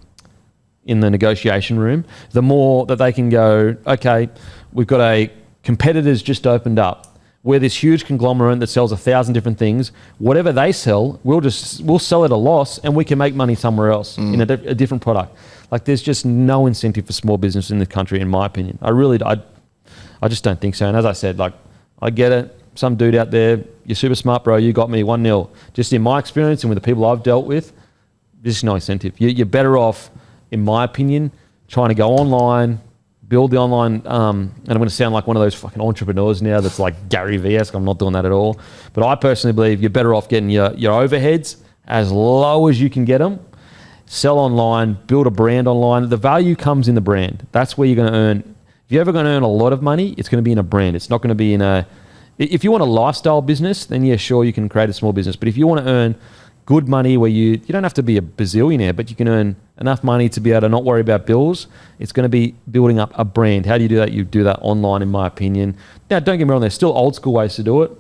negotiation room, the more that they can go, okay, we've got a competitor's just opened up. We're this huge conglomerate that sells 1,000 different things. Whatever they sell, we'll sell at a loss, and we can make money somewhere else in a different product. Like, there's just no incentive for small business in this country, in my opinion. I just don't think so. And as I said, like, I get it. Some dude out there, you're super smart, bro. You got me 1-0. Just in my experience and with the people I've dealt with, there's just no incentive. You're better off, in my opinion, trying to go online, build the online, and I'm going to sound like one of those fucking entrepreneurs now that's like Gary Vee-esque. I'm not doing that at all. But I personally believe you're better off getting your overheads as low as you can get them, sell online, build a brand online. The value comes in the brand. That's where you're going to earn. If you're ever going to earn a lot of money, it's going to be in a brand. It's not going to be in a... If you want a lifestyle business, then yeah, sure, you can create a small business. But if you want to earn good money where you don't have to be a bazillionaire, but you can earn enough money to be able to not worry about bills, it's going to be building up a brand. How do you do that? You do that online, in my opinion. Now, don't get me wrong, there's still old school ways to do it.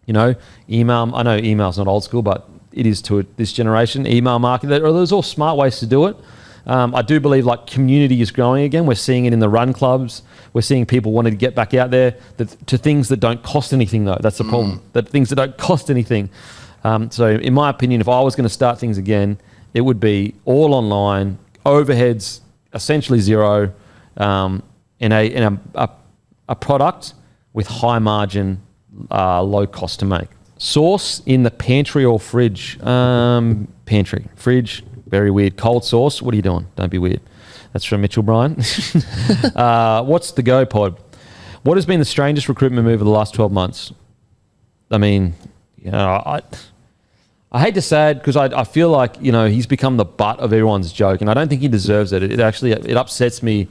You know, email. I know email's not old school, but it is to this generation. Email marketing. There's all smart ways to do it. I do believe like community is growing again. We're seeing it in the run clubs. We're seeing people wanting to get back out there to things that don't cost anything, though. That's the problem. That things that don't cost anything. So in my opinion, if I was going to start things again, it would be all online, overheads essentially zero, in a product with high margin, low cost to make. Sauce in the pantry or fridge? Pantry. Fridge, very weird. Cold sauce, what are you doing? Don't be weird. That's from Mitchell Bryan. What's the go pod? What has been the strangest recruitment move of the last 12 months? I mean, I hate to say it because I feel like, he's become the butt of everyone's joke, and I don't think he deserves it. It upsets me.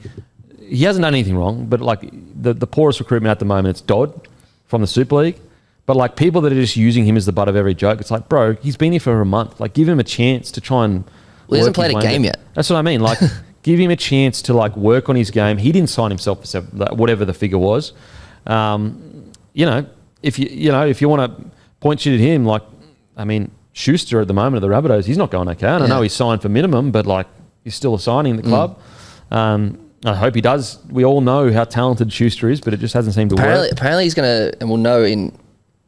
He hasn't done anything wrong, but like the poorest recruitment at the moment, it's Dodd from the Super League. But like people that are just using him as the butt of every joke, it's like, bro, he's been here for a month. Like, give him a chance to try and. Well, he hasn't played a game yet. That's what I mean. Like, give him a chance to like work on his game. He didn't sign himself for whatever the figure was. If you want to point shit at him, like, I mean, Schuster at the moment of the Rabbitohs, he's not going okay. And I know he's signed for minimum, but like he's still signing the club. I hope he does. We all know how talented Schuster is, but it just hasn't seemed to work. Apparently he's going to, and we'll know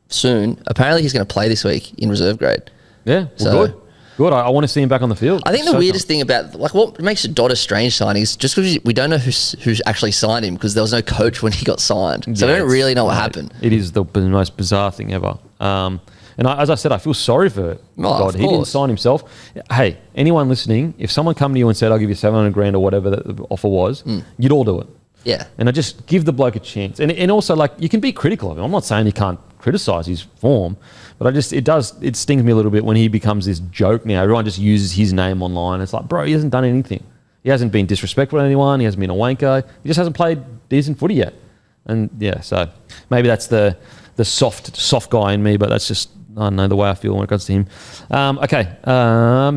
soon, apparently he's going to play this week in reserve grade. Yeah, well, good. I want to see him back on the field. I think the weirdest thing about, like, what makes Dodd a strange signing is just because we don't know who's actually signed him, because there was no coach when he got signed. So I don't really know what happened. It is the most bizarre thing ever. And as I said, I feel sorry for Dodd. He didn't sign himself. Hey, anyone listening, if someone come to you and said, I'll give you 700 grand or whatever the offer was, you'd all do it. Yeah. And I just give the bloke a chance. And also, like, you can be critical of him. I'm not saying you can't criticize his form, but it stings me a little bit when he becomes this joke now. Everyone just uses his name online. It's like, bro, he hasn't done anything. He hasn't been disrespectful to anyone. He hasn't been a wanker. He just hasn't played decent footy yet. And yeah, so maybe that's the soft guy in me, but that's just, I don't know, the way I feel when it comes to him.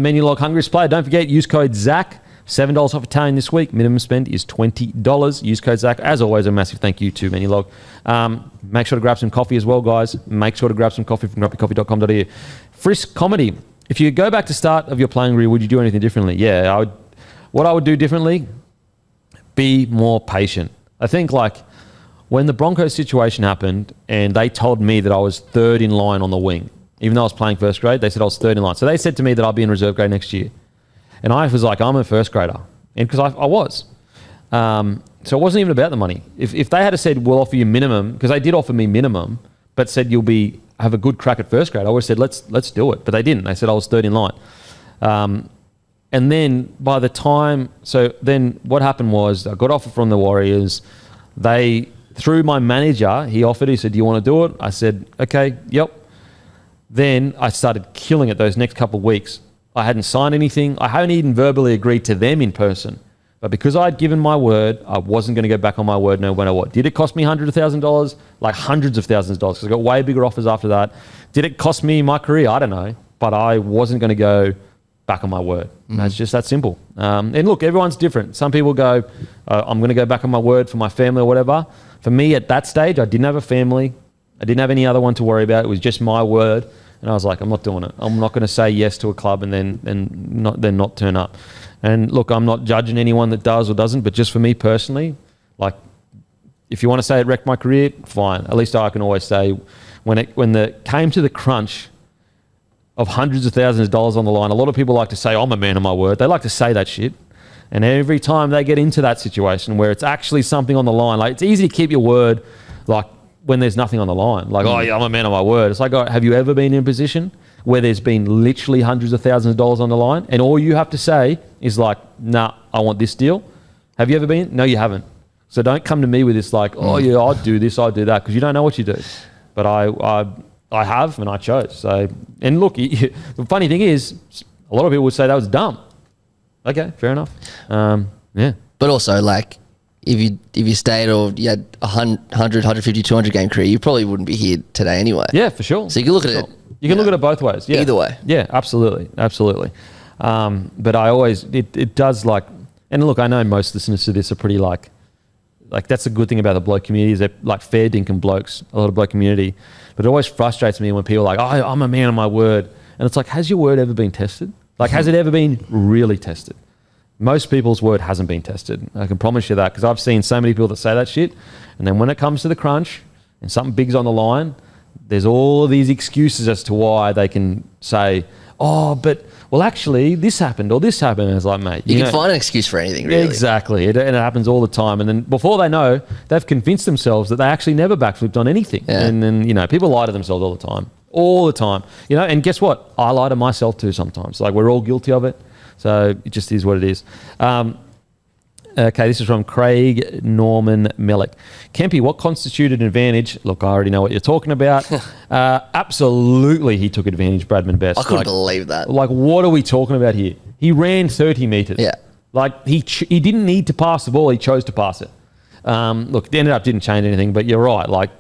Menu log hungriest player. Don't forget, use code ZAC. $7 off Italian this week. Minimum spend is $20. Use code ZAC. As always, a massive thank you to Menulog. Make sure to grab some coffee as well, guys. Make sure to grab some coffee from grumpycoffee.com.au. Frisk Comedy. If you go back to start of your playing career, would you do anything differently? Yeah, what I would do differently, be more patient. I think, like, when the Broncos situation happened and they told me that I was third in line on the wing, even though I was playing first grade, they said I was third in line. So they said to me that I'll be in reserve grade next year. And I was like, I'm a first grader. And because I was. So it wasn't even about the money. If they had said, we'll offer you minimum, because they did offer me minimum, but said have a good crack at first grade, I always said, let's do it. But they didn't. They said I was third in line. And then by the time, so then what happened was I got offered from the Warriors. Through my manager, he said, do you want to do it? I said, okay, yep. Then I started killing it those next couple of weeks. I hadn't signed anything. I hadn't even verbally agreed to them in person. But because I'd given my word, I wasn't going to go back on my word no matter what. Did it cost me hundreds of thousands of dollars? Like hundreds of thousands of dollars, because I got way bigger offers after that. Did it cost me my career? I don't know. But I wasn't going to go back on my word. It's just that simple. And look, everyone's different. Some people go, I'm going to go back on my word for my family or whatever. For me at that stage, I didn't have a family. I didn't have any other one to worry about. It was just my word. And I was like, I'm not doing it. I'm not going to say yes to a club and then not turn up. And look, I'm not judging anyone that does or doesn't, but just for me personally, like, if you want to say it wrecked my career, fine. At least I can always say when it came to the crunch of hundreds of thousands of dollars on the line, a lot of people like to say, I'm a man of my word. They like to say that shit. And every time they get into that situation where it's actually something on the line, like, it's easy to keep your word, like, when there's nothing on the line. Like, oh yeah, I'm a man of my word. It's like, oh, have you ever been in a position where there's been literally hundreds of thousands of dollars on the line and all you have to say is like, nah, I want this deal? Have you ever been? No, you haven't. So don't come to me with this like, oh yeah, I'll do this, I'll do that, because you don't know what you do. But I have, and I chose. So, and look, the funny thing is, a lot of people would say that was dumb. Okay, fair enough. Yeah. But also, like, if you stayed or you had 100, 150, 200 game career, you probably wouldn't be here today anyway. Yeah, for sure. So you can look at it. You can look at it both ways. Yeah. Either way. Yeah, absolutely. But I always, it does, like, and look, I know most listeners to this are pretty like that's a good thing about the bloke community is they're like fair dinkum blokes, a lot of bloke community. But it always frustrates me when people are like, oh, I'm a man of my word. And it's like, has your word ever been tested? Like, has it ever been really tested? Most people's word hasn't been tested. I can promise you that, because I've seen so many people that say that shit. And then when it comes to the crunch and something big's on the line, there's all of these excuses as to why they can say, but well, actually, this happened or this happened. And it's like, mate, You can find an excuse for anything, really. Exactly. And it happens all the time. And then before they know, they've convinced themselves that they actually never backflipped on anything. Yeah. And then, people lie to themselves all the time. All the time. And guess what? I lie to myself too sometimes. Like, we're all guilty of it. So it just is what it is. Okay, this is from Craig Norman Mellick. Kempy, what constituted an advantage? Look, I already know what you're talking about. Absolutely, he took advantage, Bradman Best. I couldn't believe that. Like, what are we talking about here? He ran 30 metres. Yeah. Like, he didn't need to pass the ball. He chose to pass it. Look, it ended up didn't change anything, but you're right. Like,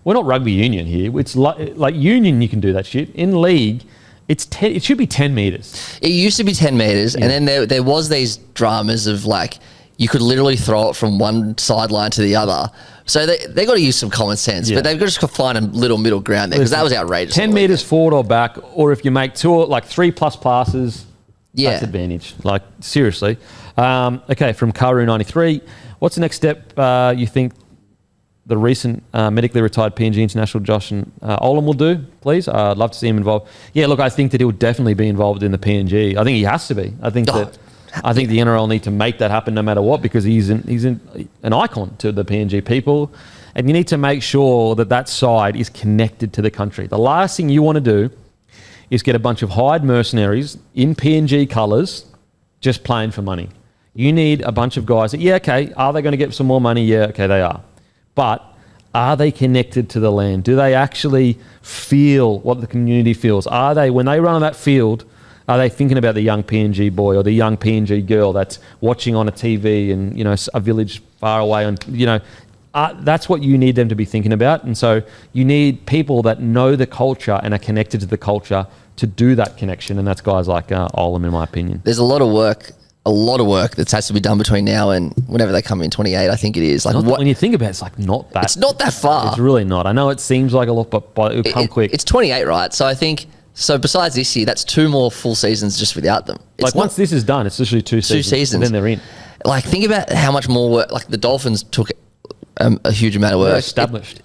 we're not rugby union here. It's like union, you can do that shit. In league, it should be 10 metres. It used to be 10 metres, and then there was these dramas of, like, you could literally throw it from one sideline to the other. So they got to use some common sense, but they've got to just find a little middle ground there, because that was outrageous. 10 metres forward or back, or if you make 3 plus passes, that's advantage. Like, seriously. Okay, from Karu93, what's the next step you think the recent medically retired PNG International Josh and Olam will do, please? I'd love to see him involved. Yeah, look, I think that he'll definitely be involved in the PNG. I think he has to be. I think the NRL need to make that happen no matter what, because he's an icon to the PNG people, and you need to make sure that side is connected to the country. The last thing you want to do is get a bunch of hired mercenaries in PNG colours just playing for money. You need a bunch of guys that, are they going to get some more money? Yeah, okay, they are. But are they connected to the land? Do they actually feel what the community feels? Are they, when they run on that field, are they thinking about the young PNG boy or the young PNG girl that's watching on a TV and, a village far away? And, that's what you need them to be thinking about. And so you need people that know the culture and are connected to the culture to do that connection. And that's guys like Olam, in my opinion. There's a lot of work that has to be done between now and whenever they come in, 28, I think it is. Like, when you think about it, it's like not that. It's not that far. It's really not. I know it seems like a lot, but it'll come quick. It's 28, right? So I think... So besides this year, that's 2 more full seasons just without them. Once this is done, it's literally 2 seasons. 2 seasons. And then they're in. Like, think about how much more work. Like, the Dolphins took a huge amount of work. They're established.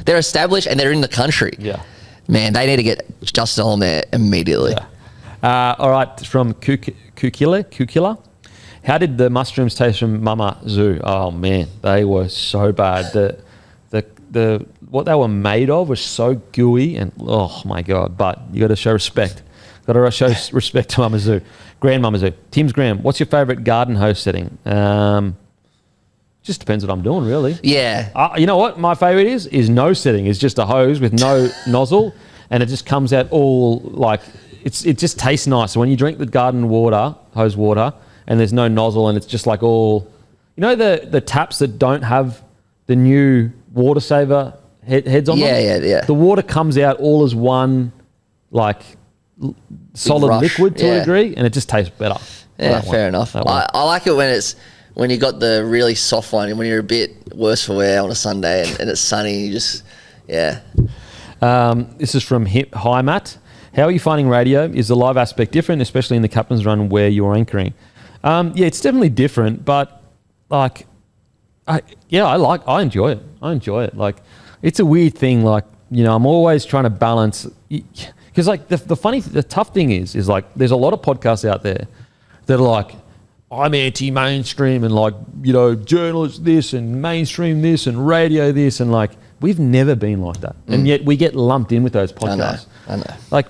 They're established and they're in the country. Yeah. Man, they need to get Justin on there immediately. Yeah. All right, from Kukila. How did the mushrooms taste from Mama Zoo? Oh, man, they were so bad. The what they were made of was so gooey and oh my god! But you got to show respect. Got to show respect to Mama Zoo, Grand Mama Zoo. Tim's Graham, what's your favourite garden hose setting? Just depends what I'm doing, really. Yeah. You know what my favourite is no setting. It's just a hose with no nozzle, and it just comes out all like it just tastes nice. So when you drink the garden water, hose water, and there's no nozzle, and it's just like all, the taps that don't have the new water saver heads on them? Yeah. The water comes out all as one, like, solid liquid to a degree, and it just tastes better. Yeah, fair enough. I like it when you got the really soft one, and when you're a bit worse for wear on a Sunday and it's sunny, you just, This is from Hi Matt. How are you finding radio? Is the live aspect different, especially in the captain's run where you're anchoring? It's definitely different, but like, I enjoy it. Like, it's a weird thing. Like, I'm always trying to balance, because like the tough thing is like, there's a lot of podcasts out there that are like, I'm anti-mainstream and like, journalists this and mainstream this and radio this, and like, we've never been like that. And yet we get lumped in with those podcasts. I know. Like,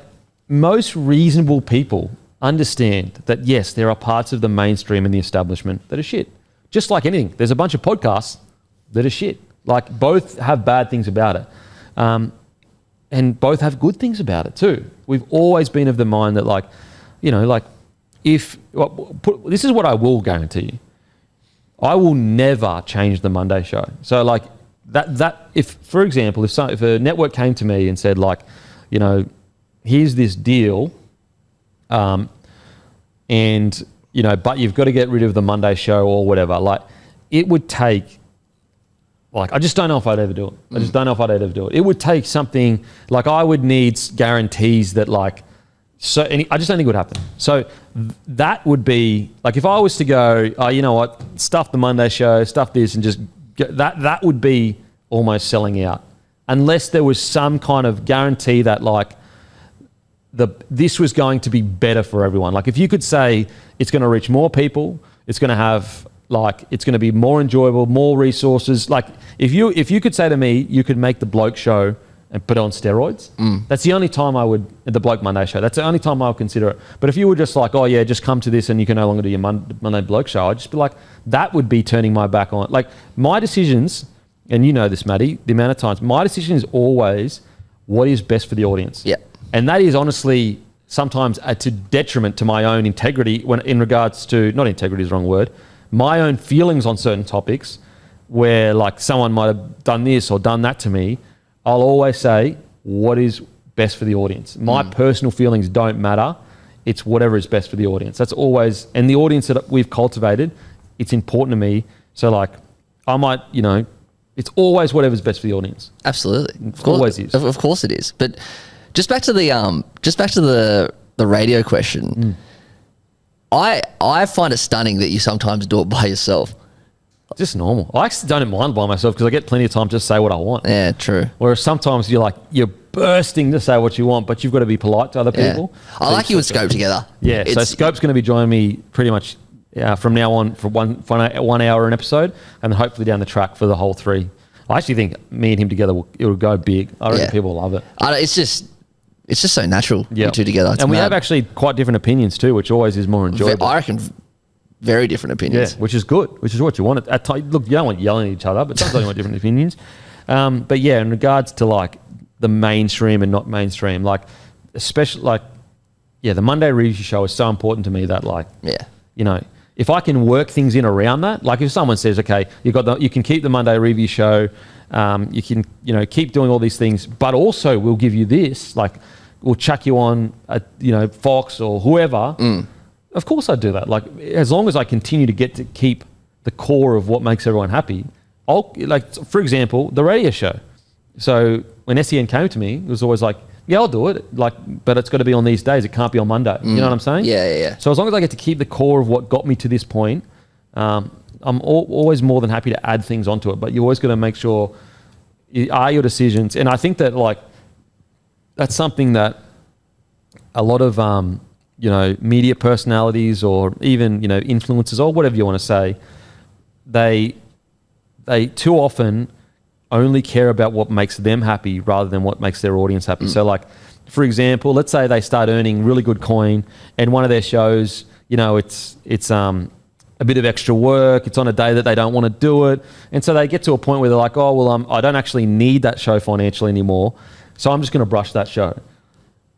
most reasonable people understand that, yes, there are parts of the mainstream and the establishment that are shit. Just like anything, there's a bunch of podcasts that are shit. Like, both have bad things about it. And both have good things about it too. We've always been of the mind that like, this is what I will guarantee you. I will never change the Monday show. So like that if, for example, if a network came to me and said like, here's this deal, and but you've got to get rid of the Monday show or whatever, like, it would take, like, I just don't know if I'd ever do it. It would take something, like, I would need guarantees that like, I just don't think it would happen. So that would be, like, if I was to go, oh, you know what, stuff the Monday show, stuff this, and just that would be almost selling out. Unless there was some kind of guarantee that like, this was going to be better for everyone. Like if you could say it's going to reach more people, it's going to have it's going to be more enjoyable, more resources. Like if you could say to me, you could make the Bloke show and put it on steroids. That's the only time the Bloke Monday show. That's the only time I would consider it. But if you were just like, oh yeah, just come to this and you can no longer do your Monday Bloke show, I'd just be like, that would be turning my back on. Like my decisions, and you know this, Maddie, the amount of times, my decision is always what is best for the audience. Yeah. And that is honestly sometimes to detriment to my own integrity when in regards to, not integrity is the wrong word, my own feelings on certain topics where like someone might have done this or done that to me. I'll always say what is best for the audience. My personal feelings don't matter. It's whatever is best for the audience. That's always, and the audience that we've cultivated, it's important to me. So like I might, it's always whatever's best for the audience. Absolutely. Of course, always is. Of course it is. But just back to the radio question. I find it stunning that you sometimes do it by yourself. Just normal. I actually don't mind by myself because I get plenty of time to just say what I want. Yeah, true. Whereas sometimes you're bursting to say what you want, but you've got to be polite to other people. I like you and Scope together. Yeah, so Scope's going to be joining me pretty much from now on for 1 hour an episode, and then hopefully down the track for the whole 3. I actually think me and him together it will go big. I reckon people will love it. It's just so natural. You two together. And we have actually quite different opinions too, which always is more enjoyable. I reckon very different opinions. Yeah, which is good, which is what you want. Look, you don't want yelling at each other, but sometimes you want different opinions. But yeah, in regards to like the mainstream and not mainstream, like especially like, the Monday review show is so important to me that like, if I can work things in around that, like if someone says, okay, you can keep the Monday review show, you can, keep doing all these things, but also we'll give you this, like we'll chuck you on, Fox or whoever. Of course I'd do that. Like as long as I continue to get to keep the core of what makes everyone happy, for example, the radio show. So when SEN came to me, it was always like, yeah, I'll do it. Like, but it's got to be on these days. It can't be on Monday. You know what I'm saying? Yeah. So as long as I get to keep the core of what got me to this point, I'm always more than happy to add things onto it. But you always got to make sure are your decisions. And I think that like that's something that a lot of media personalities or even influencers or whatever you want to say, they too often only care about what makes them happy rather than what makes their audience happy. So like, for example, let's say they start earning really good coin and one of their shows, it's a bit of extra work. It's on a day that they don't want to do it. And so they get to a point where they're like, oh, well, I don't actually need that show financially anymore. So I'm just going to brush that show.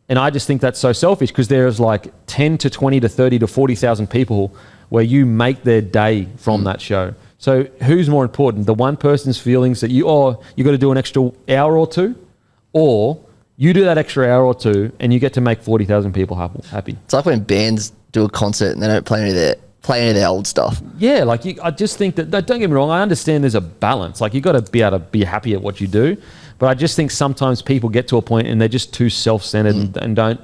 And I just think that's so selfish because there's like 10 to 20 to 30 to 40,000 people where you make their day from that show. So who's more important? The one person's feelings that you got to do an extra hour or two, or you do that extra hour or two and you get to make 40,000 people happy. It's like when bands do a concert and they don't play any of their old stuff. Yeah, like I just think that, don't get me wrong, I understand there's a balance. Like you got to be able to be happy at what you do, but I just think sometimes people get to a point and they're just too self-centered and don't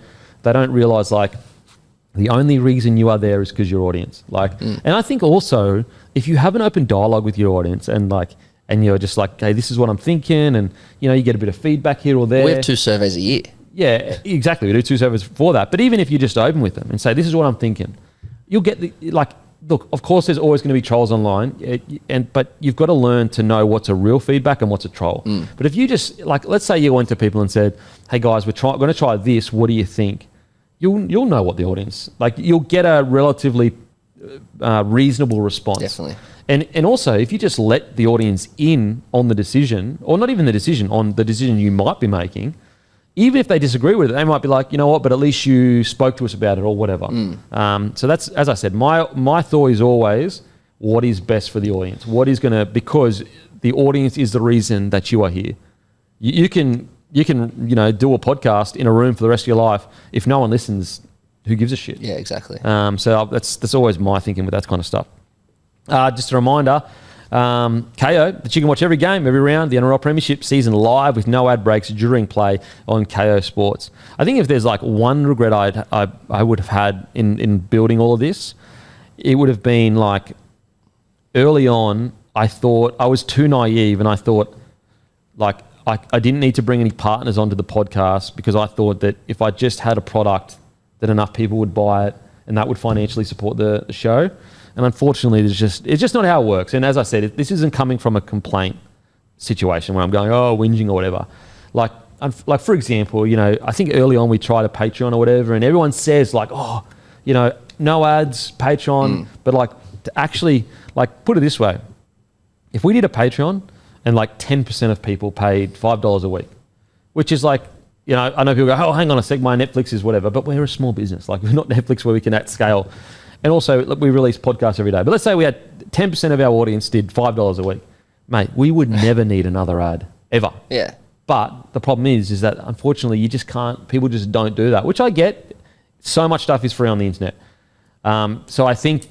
realize like the only reason you are there is because your audience. Like, and I think also if you have an open dialogue with your audience and you're just like, hey, this is what I'm thinking, and you get a bit of feedback here or there. We have 2 surveys a year. Yeah, exactly. We do 2 surveys for that. But even if you're just open with them and say, this is what I'm thinking, you'll get look, of course there's always going to be trolls online, but you've got to learn to know what's a real feedback and what's a troll. But if you just, like, let's say you went to people and said, hey guys, we're going to try this, what do you think? You'll know what the audience, like you'll get a relatively reasonable response. Definitely. And also, if you just let the audience in on the decision, or not even the decision, on the decision you might be making, even if they disagree with it, they might be like, you know what, but at least you spoke to us about it or whatever. So that's, as I said, my thought is always what is best for the audience. What is going to, because the audience is the reason that you are here. You can do a podcast in a room for the rest of your life. If no one listens, who gives a shit? Yeah, exactly. So that's always my thinking with that kind of stuff. Just a reminder, KO, that you can watch every game, every round, the NRL Premiership season live with no ad breaks during play on KO Sports. I think if there's like one regret I would have had in building all of this, it would have been like early on, I thought I was too naive and I thought like I didn't need to bring any partners onto the podcast because I thought that if I just had a product that enough people would buy it and that would financially support the show. And unfortunately, it's just not how it works. And as I said, this isn't coming from a complaint situation where I'm going, oh, whinging or whatever. Like for example, you know, I think early on we tried a Patreon or whatever, and everyone says like, oh, you know, no ads, Patreon. But like to actually, like, put it this way, if we did a Patreon and like 10% of people paid $5 a week, which is like, you know, I know people go, oh, hang on a sec, my Netflix is whatever, but we're a small business. Like, we're not Netflix where we can at scale. And also, look, we release podcasts every day. But let's say we had 10% of our audience did $5 a week. Mate, we would never need another ad, ever. Yeah. But the problem is that unfortunately you just can't, people just don't do that, which I get. So much stuff is free on the internet. So I think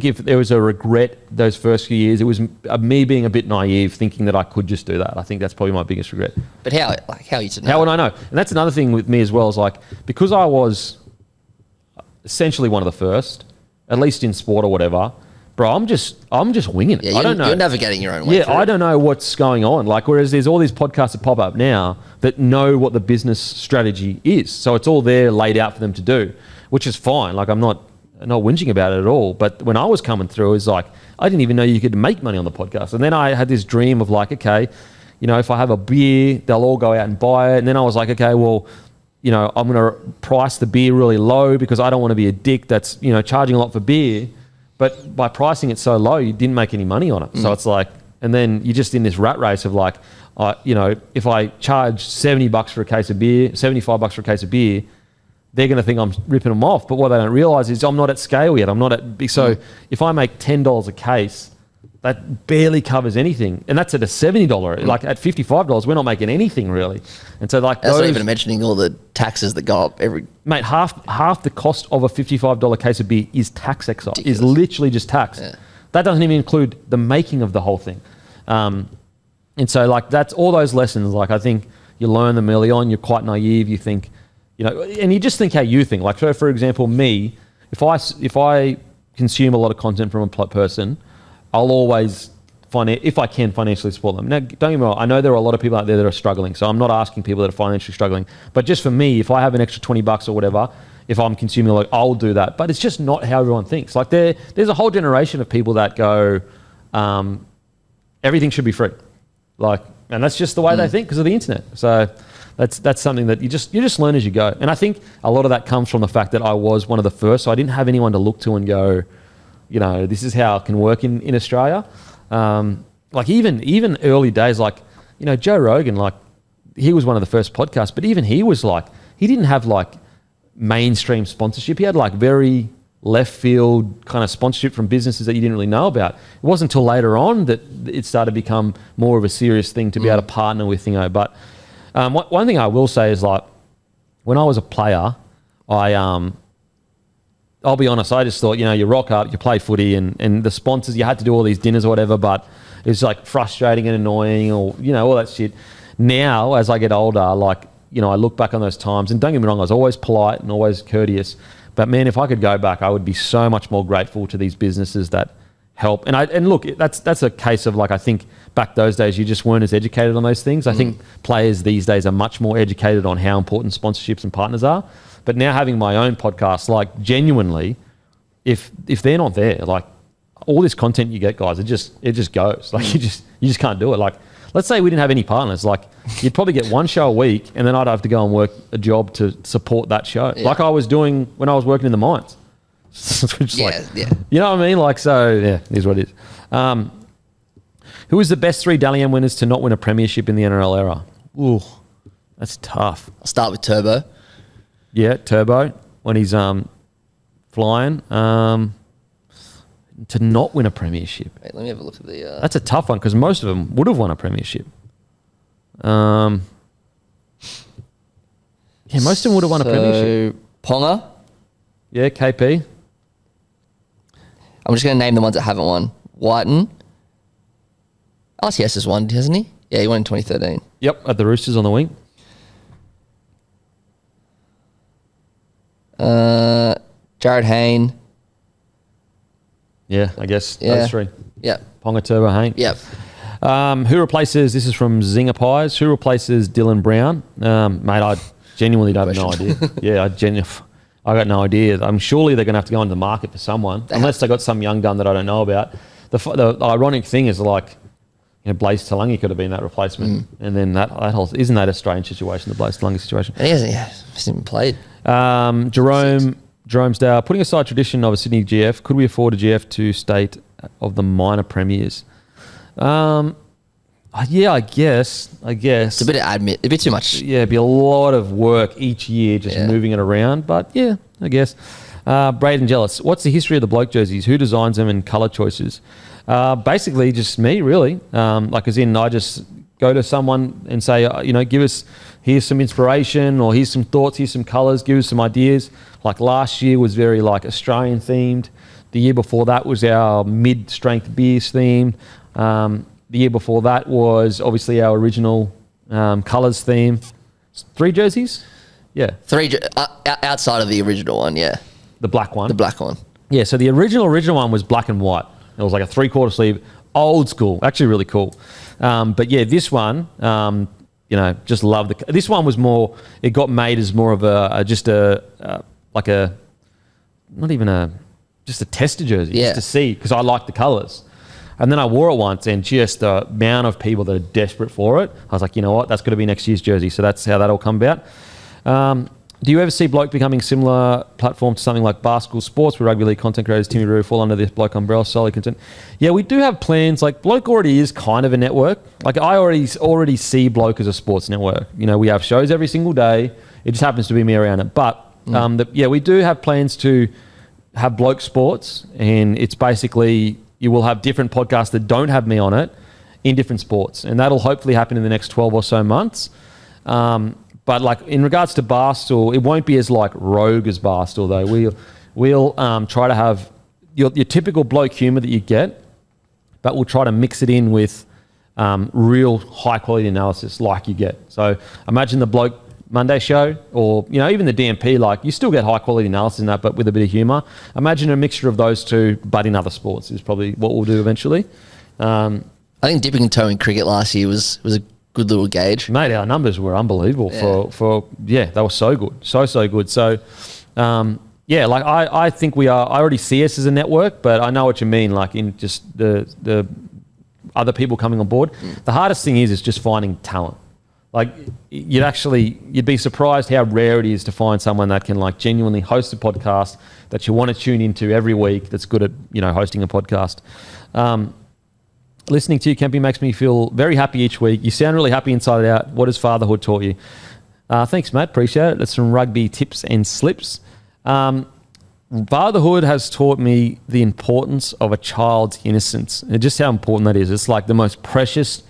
if there was a regret those first few years, it was me being a bit naive, thinking that I could just do that. I think that's probably my biggest regret. But how you to know? How would I know? And that's another thing with me as well, is like, because I was essentially one of the first, at least in sport or whatever, bro, I'm just winging it. Yeah, I don't know. You're navigating your own way. Yeah, I don't know what's going on. Like, whereas there's all these podcasts that pop up now that know what the business strategy is. So it's all there laid out for them to do, which is fine. Like, I'm not whinging about it at all. But when I was coming through, it was like, I didn't even know you could make money on the podcast. And then I had this dream of like, okay, you know, if I have a beer, they'll all go out and buy it. And then I was like, okay, well, you know, I'm going to price the beer really low because I don't want to be a dick that's, you know, charging a lot for beer. But by pricing it so low, you didn't make any money on it. So it's like, and then you're just in this rat race of like, you know, if I charge $70 for a case of beer, $75 for a case of beer, they're going to think I'm ripping them off. But what they don't realize is I'm not at scale yet. I'm not at, so if I make $10 a case, that barely covers anything. And that's at a $70. Like at $55, we're not making anything really. And so like that's not even mentioning all the taxes that go up every... Mate, half the cost of a $55 case of beer is tax excise. Ridiculous. Is literally just tax. Yeah. That doesn't even include the making of the whole thing. And so like that's all those lessons. Like I think you learn them early on. You're quite naive. You think, you know, and you just think how you think. Like, so for example, me, if I consume a lot of content from a person, I'll always if I can financially support them. Now, don't get me wrong, I know there are a lot of people out there that are struggling, so I'm not asking people that are financially struggling. But just for me, if I have an extra $20 or whatever, if I'm consuming, like, I'll do that. But it's just not how everyone thinks. Like there's a whole generation of people that go, everything should be free. Like, and that's just the way they think because of the internet. So that's something that you just learn as you go. And I think a lot of that comes from the fact that I was one of the first, so I didn't have anyone to look to and go, you know, this is how it can work in Australia. Like even early days, like, you know, Joe Rogan, like he was one of the first podcasts, but even he was like, he didn't have like mainstream sponsorship. He had like very left field kind of sponsorship from businesses that you didn't really know about. It wasn't until later on that it started to become more of a serious thing to be able to partner with, you know. But one thing I will say is, like, when I was a player, I'll be honest, I just thought, you know, you rock up, you play footy, and the sponsors, you had to do all these dinners or whatever, but it was like frustrating and annoying, or, you know, all that shit. Now, as I get older, like, you know, I look back on those times, and don't get me wrong, I was always polite and always courteous, but man, if I could go back, I would be so much more grateful to these businesses that help. And look, that's a case of, like, I think back those days, you just weren't as educated on those things. I think players these days are much more educated on how important sponsorships and partners are. But now having my own podcast, like, genuinely, if they're not there, like, all this content you get, guys, it just goes. Like, you just can't do it. Like, let's say we didn't have any partners, like, you'd probably get one show a week, and then I'd have to go and work a job to support that show, like I was doing when I was working in the mines. Yeah. You know what I mean? Like, so yeah, it is what it is. Who is the best 3 Dally M winners to not win a premiership in the NRL era? Ooh, that's tough. I'll start with Turbo. Yeah, Turbo, when he's flying. To not win a premiership. Wait, let me have a look at the... That's a tough one, because most of them would have won a premiership. Yeah, most of them would have won a premiership. Ponga. Yeah, KP. I'm just going to name the ones that haven't won. Whiten. RCS has won, hasn't he? Yeah, he won in 2013. Yep, at the Roosters on the wing. Jared Hayne. Yeah, I guess those 3. Yep. Ponga, Turbo, Hayne. Yep. Who replaces, this is from Zinger Pies, who replaces Dylan Brown? Mate, I genuinely don't have no idea. Yeah, I got no idea. I'm surely they're going to have to go into the market for someone, unless they got some young gun that I don't know about. The ironic thing is like, Blaze Talangi could have been that replacement. And then that whole, isn't that a strange situation, the Blaze Talangi situation? He hasn't even played. Jerome's Dale, putting aside tradition of a Sydney GF, could we afford a GF to state of the minor premiers? Yeah, I guess. It's a bit of admit, a bit too much. Yeah, it'd be a lot of work each year just moving it around. But yeah, I guess. Braden Jealous, what's the history of the bloke jerseys? Who designs them and colour choices? Basically, just me, really. As in, I just go to someone and say, here's some inspiration, or here's some thoughts, here's some colours, give us some ideas. Like last year was very Australian themed. The year before that was our mid-strength beers themed. The year before that was obviously our original colours theme. 3 jerseys? Yeah. 3 outside of the original one, yeah. The black one. The black one. Yeah, so the original one was black and white. It was like a 3/4 sleeve, old school, actually really cool. But yeah, this one, just love this one was more, it got made as more of just a tester jersey, just to see, because I like the colours. And then I wore it once, and just the amount of people that are desperate for it, I was like, you know what, that's got to be next year's jersey. So that's how that all come about. Do you ever see Bloke becoming similar platform to something like Basketball Sports, where rugby league content creators Timmy Roo fall under this Bloke umbrella, solid content? Yeah, we do have plans. Like Bloke already is kind of a network. Like I already see Bloke as a sports network. We have shows every single day. It just happens to be me around it. But we do have plans to have Bloke Sports, and it's basically you will have different podcasts that don't have me on it in different sports, and that'll hopefully happen in the next 12 or so months. But in regards to Barstool, it won't be as rogue as Barstool though. We'll try to have your typical Bloke humour that you get, but we'll try to mix it in with real high quality analysis like you get. So imagine the Bloke Monday show, or even the DMP. You still get high quality analysis in that, but with a bit of humour. Imagine a mixture of those two, but in other sports is probably what we'll do eventually. I think dipping a toe in cricket last year was a good little gauge. Mate, our numbers were unbelievable they were so good. So good. So, I think I already see us as a network, but I know what you mean, in just the other people coming on board. The hardest thing is just finding talent. You'd be surprised how rare it is to find someone that can genuinely host a podcast that you want to tune into every week, that's good at, hosting a podcast. Listening to you, Kempy, makes me feel very happy each week. You sound really happy inside and out. What has fatherhood taught you? Thanks, Matt. Appreciate it. That's from Rugby Tips and Slips. Fatherhood has taught me the importance of a child's innocence and just how important that is. It's the most precious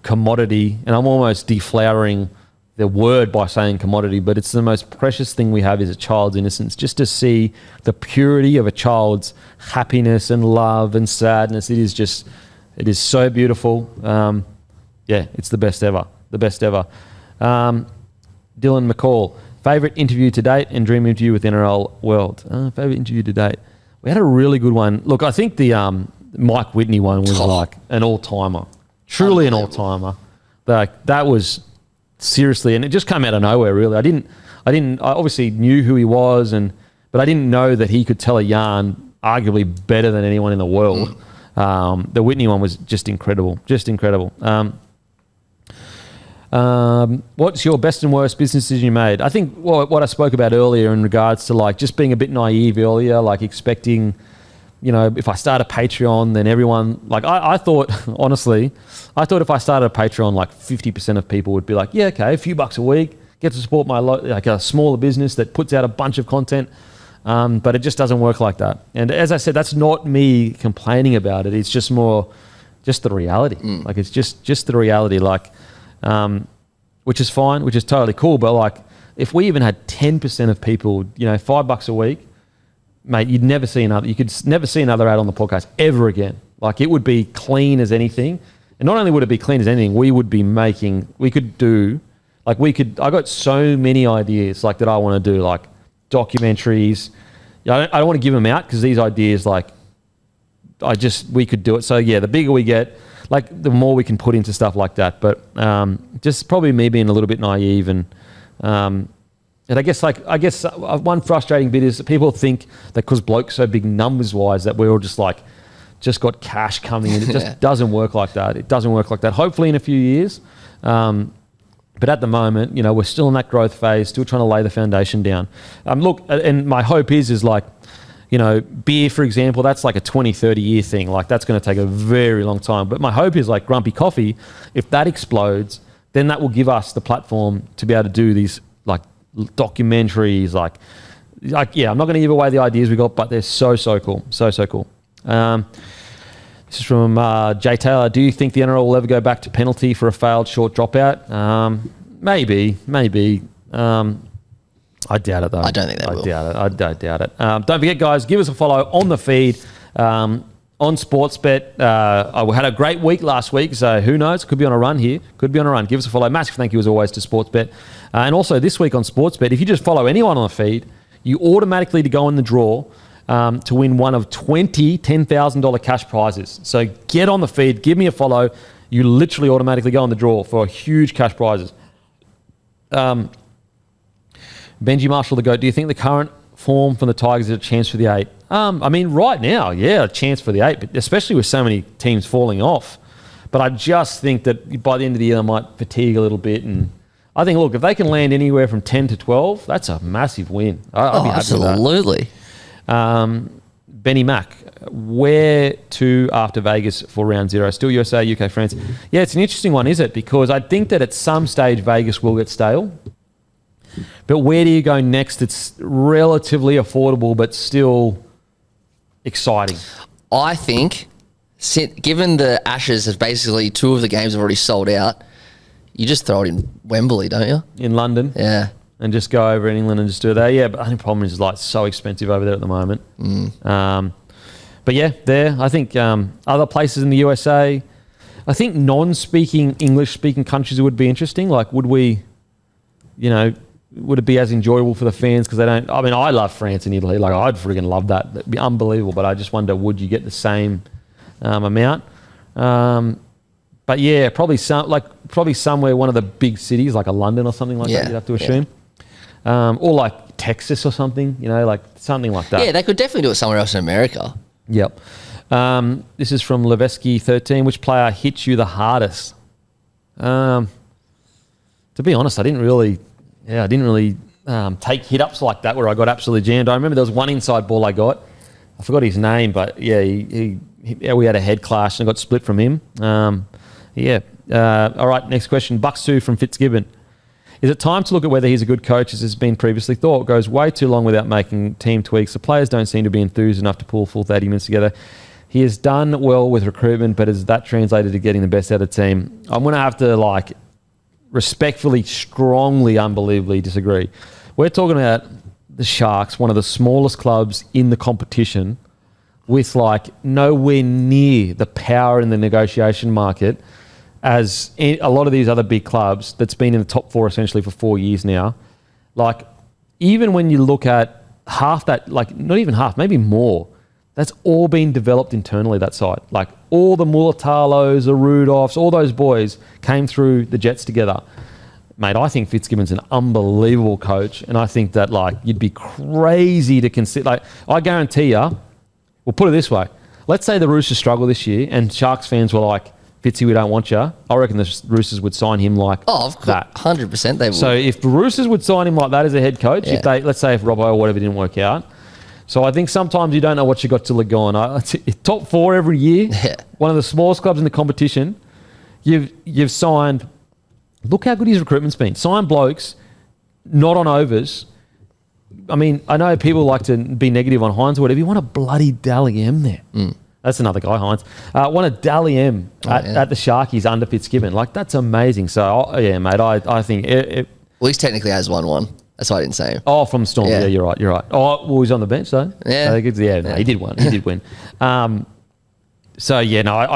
commodity, and I'm almost deflowering the word by saying commodity, but it's the most precious thing we have is a child's innocence. Just to see the purity of a child's happiness and love and sadness, it is so beautiful. It's the best ever. Dylan McCall, favourite interview to date and dream interview with NRL World. Favourite interview to date. We had a really good one. Look, I think the Mike Whitney one was an all-timer. Truly an all-timer. That was seriously, and it just came out of nowhere, really. I obviously knew who he was, but I didn't know that he could tell a yarn arguably better than anyone in the world. The Whitney one was just incredible. What's your best and worst business decision you made? I think what I spoke about earlier in regards to just being a bit naive earlier, expecting, if I start a Patreon, then everyone, I thought, honestly, if I started a Patreon, 50% of people would be yeah, okay, a few bucks a week, get to support my, a smaller business that puts out a bunch of content. But it just doesn't work like that. And as I said, that's not me complaining about it. It's just more just the reality. It's just the reality, which is fine, which is totally cool. But if we even had 10% of people, $5 a week, mate, you could never see another ad on the podcast ever again. It would be clean as anything. And not only would it be clean as anything, I got so many ideas that I want to do, documentaries. I don't want to give them out because these ideas, we could do it. So yeah, the bigger we get, like the more we can put into stuff like that. But just probably me being a little bit naive and I guess one frustrating bit is that people think that because Bloke's so big numbers wise that we're all just got cash coming in. It just doesn't work like that. It doesn't work like that. Hopefully in a few years. But at the moment, we're still in that growth phase, still trying to lay the foundation down. Look, and my hope is like, beer, for example, that's like a 20, 30 year thing. Like that's going to take a very long time. But my hope is like Grumpy Coffee, if that explodes, then that will give us the platform to be able to do these like documentaries, like I'm not going to give away the ideas we got, but they're so cool. So cool. This is from Jay Taylor. Do you think the NRL will ever go back to penalty for a failed short dropout? Maybe. I doubt it though. I don't think they will. I doubt it. Don't forget, guys, give us a follow on the feed on Sportsbet. We had a great week last week, so who knows? Could be on a run here. Give us a follow. Massive thank you as always to Sportsbet. And also this week on Sportsbet, if you just follow anyone on the feed, you automatically go in the draw to win one of 20 $10,000 cash prizes. So get on the feed, give me a follow. You literally automatically go in the draw for huge cash prizes. Benji Marshall, the GOAT, do you think the current form from the Tigers is a chance for the 8? Right now, yeah, a chance for the 8, but especially with so many teams falling off. But I just think that by the end of the year, they might fatigue a little bit. And I think, look, if they can land anywhere from 10 to 12, that's a massive win. I'd be happy with that. Absolutely. Benny Mack, where to after Vegas for round 0? Still USA, UK, France. Yeah, it's an interesting one, is it? Because I think that at some stage Vegas will get stale. But where do you go next? It's relatively affordable, but still exciting. I think, given the Ashes have basically 2 of the games have already sold out, you just throw it in Wembley, don't you? In London? Yeah. And just go over in England and just do it there. Yeah, but I think the problem is like so expensive over there at the moment. But yeah, there. I think other places in the USA, I think non-speaking, English-speaking countries would be interesting. Like, would we, would it be as enjoyable for the fans? Because I love France and Italy. Like, I'd friggin' love that. That'd be unbelievable. But I just wonder, would you get the same amount? But yeah, probably somewhere, one of the big cities, like a London or something like that, you'd have to assume. Or like Texas or something, like something like that. Yeah, they could definitely do it somewhere else in America. Yep. This is from Levesky13. Which player hits you the hardest? To be honest, I didn't really take hit-ups like that where I got absolutely jammed. I remember there was one inside ball I got. I forgot his name, but yeah, we had a head clash and I got split from him. All right, next question. Bucks 2 from Fitzgibbon. Is it time to look at whether he's a good coach as has been previously thought? It goes way too long without making team tweaks. The players don't seem to be enthused enough to pull full 30 minutes together. He has done well with recruitment, but is that translated to getting the best out of the team? I'm going to have to respectfully, strongly, unbelievably disagree. We're talking about the Sharks, one of the smallest clubs in the competition, with nowhere near the power in the negotiation market as a lot of these other big clubs that's been in the top 4 essentially for 4 years now. Even when you look at half that, not even half, maybe more, that's all been developed internally, that side. All the Mulitalos, the Rudolphs, all those boys came through the Jets together. Mate, I think Fitzgibbon's an unbelievable coach, and I think that you'd be crazy to consider. I guarantee you, we'll put it this way. Let's say the Roosters struggle this year and Sharks fans were like, Fitzy, we don't want you. I reckon the Roosters would sign him like that. 100% they would. So if the Roosters would sign him like that as a head coach, let's say if Robbo or whatever didn't work out. So I think sometimes you don't know what you got till they're gone. Top 4 every year, one of the smallest clubs in the competition. You've signed, look how good his recruitment's been. Signed blokes, not on overs. I know people like to be negative on Hines or whatever. You want a bloody Dally M there. That's another guy, Hines. Want a Dally M at the Sharkies under Fitzgibbon. That's amazing. So, mate, I think... Well, he's technically has won. That's why I didn't say him. Oh, from Storm. Yeah, you're right. Oh, well, he's on the bench, though. Yeah. He did win. He did win. I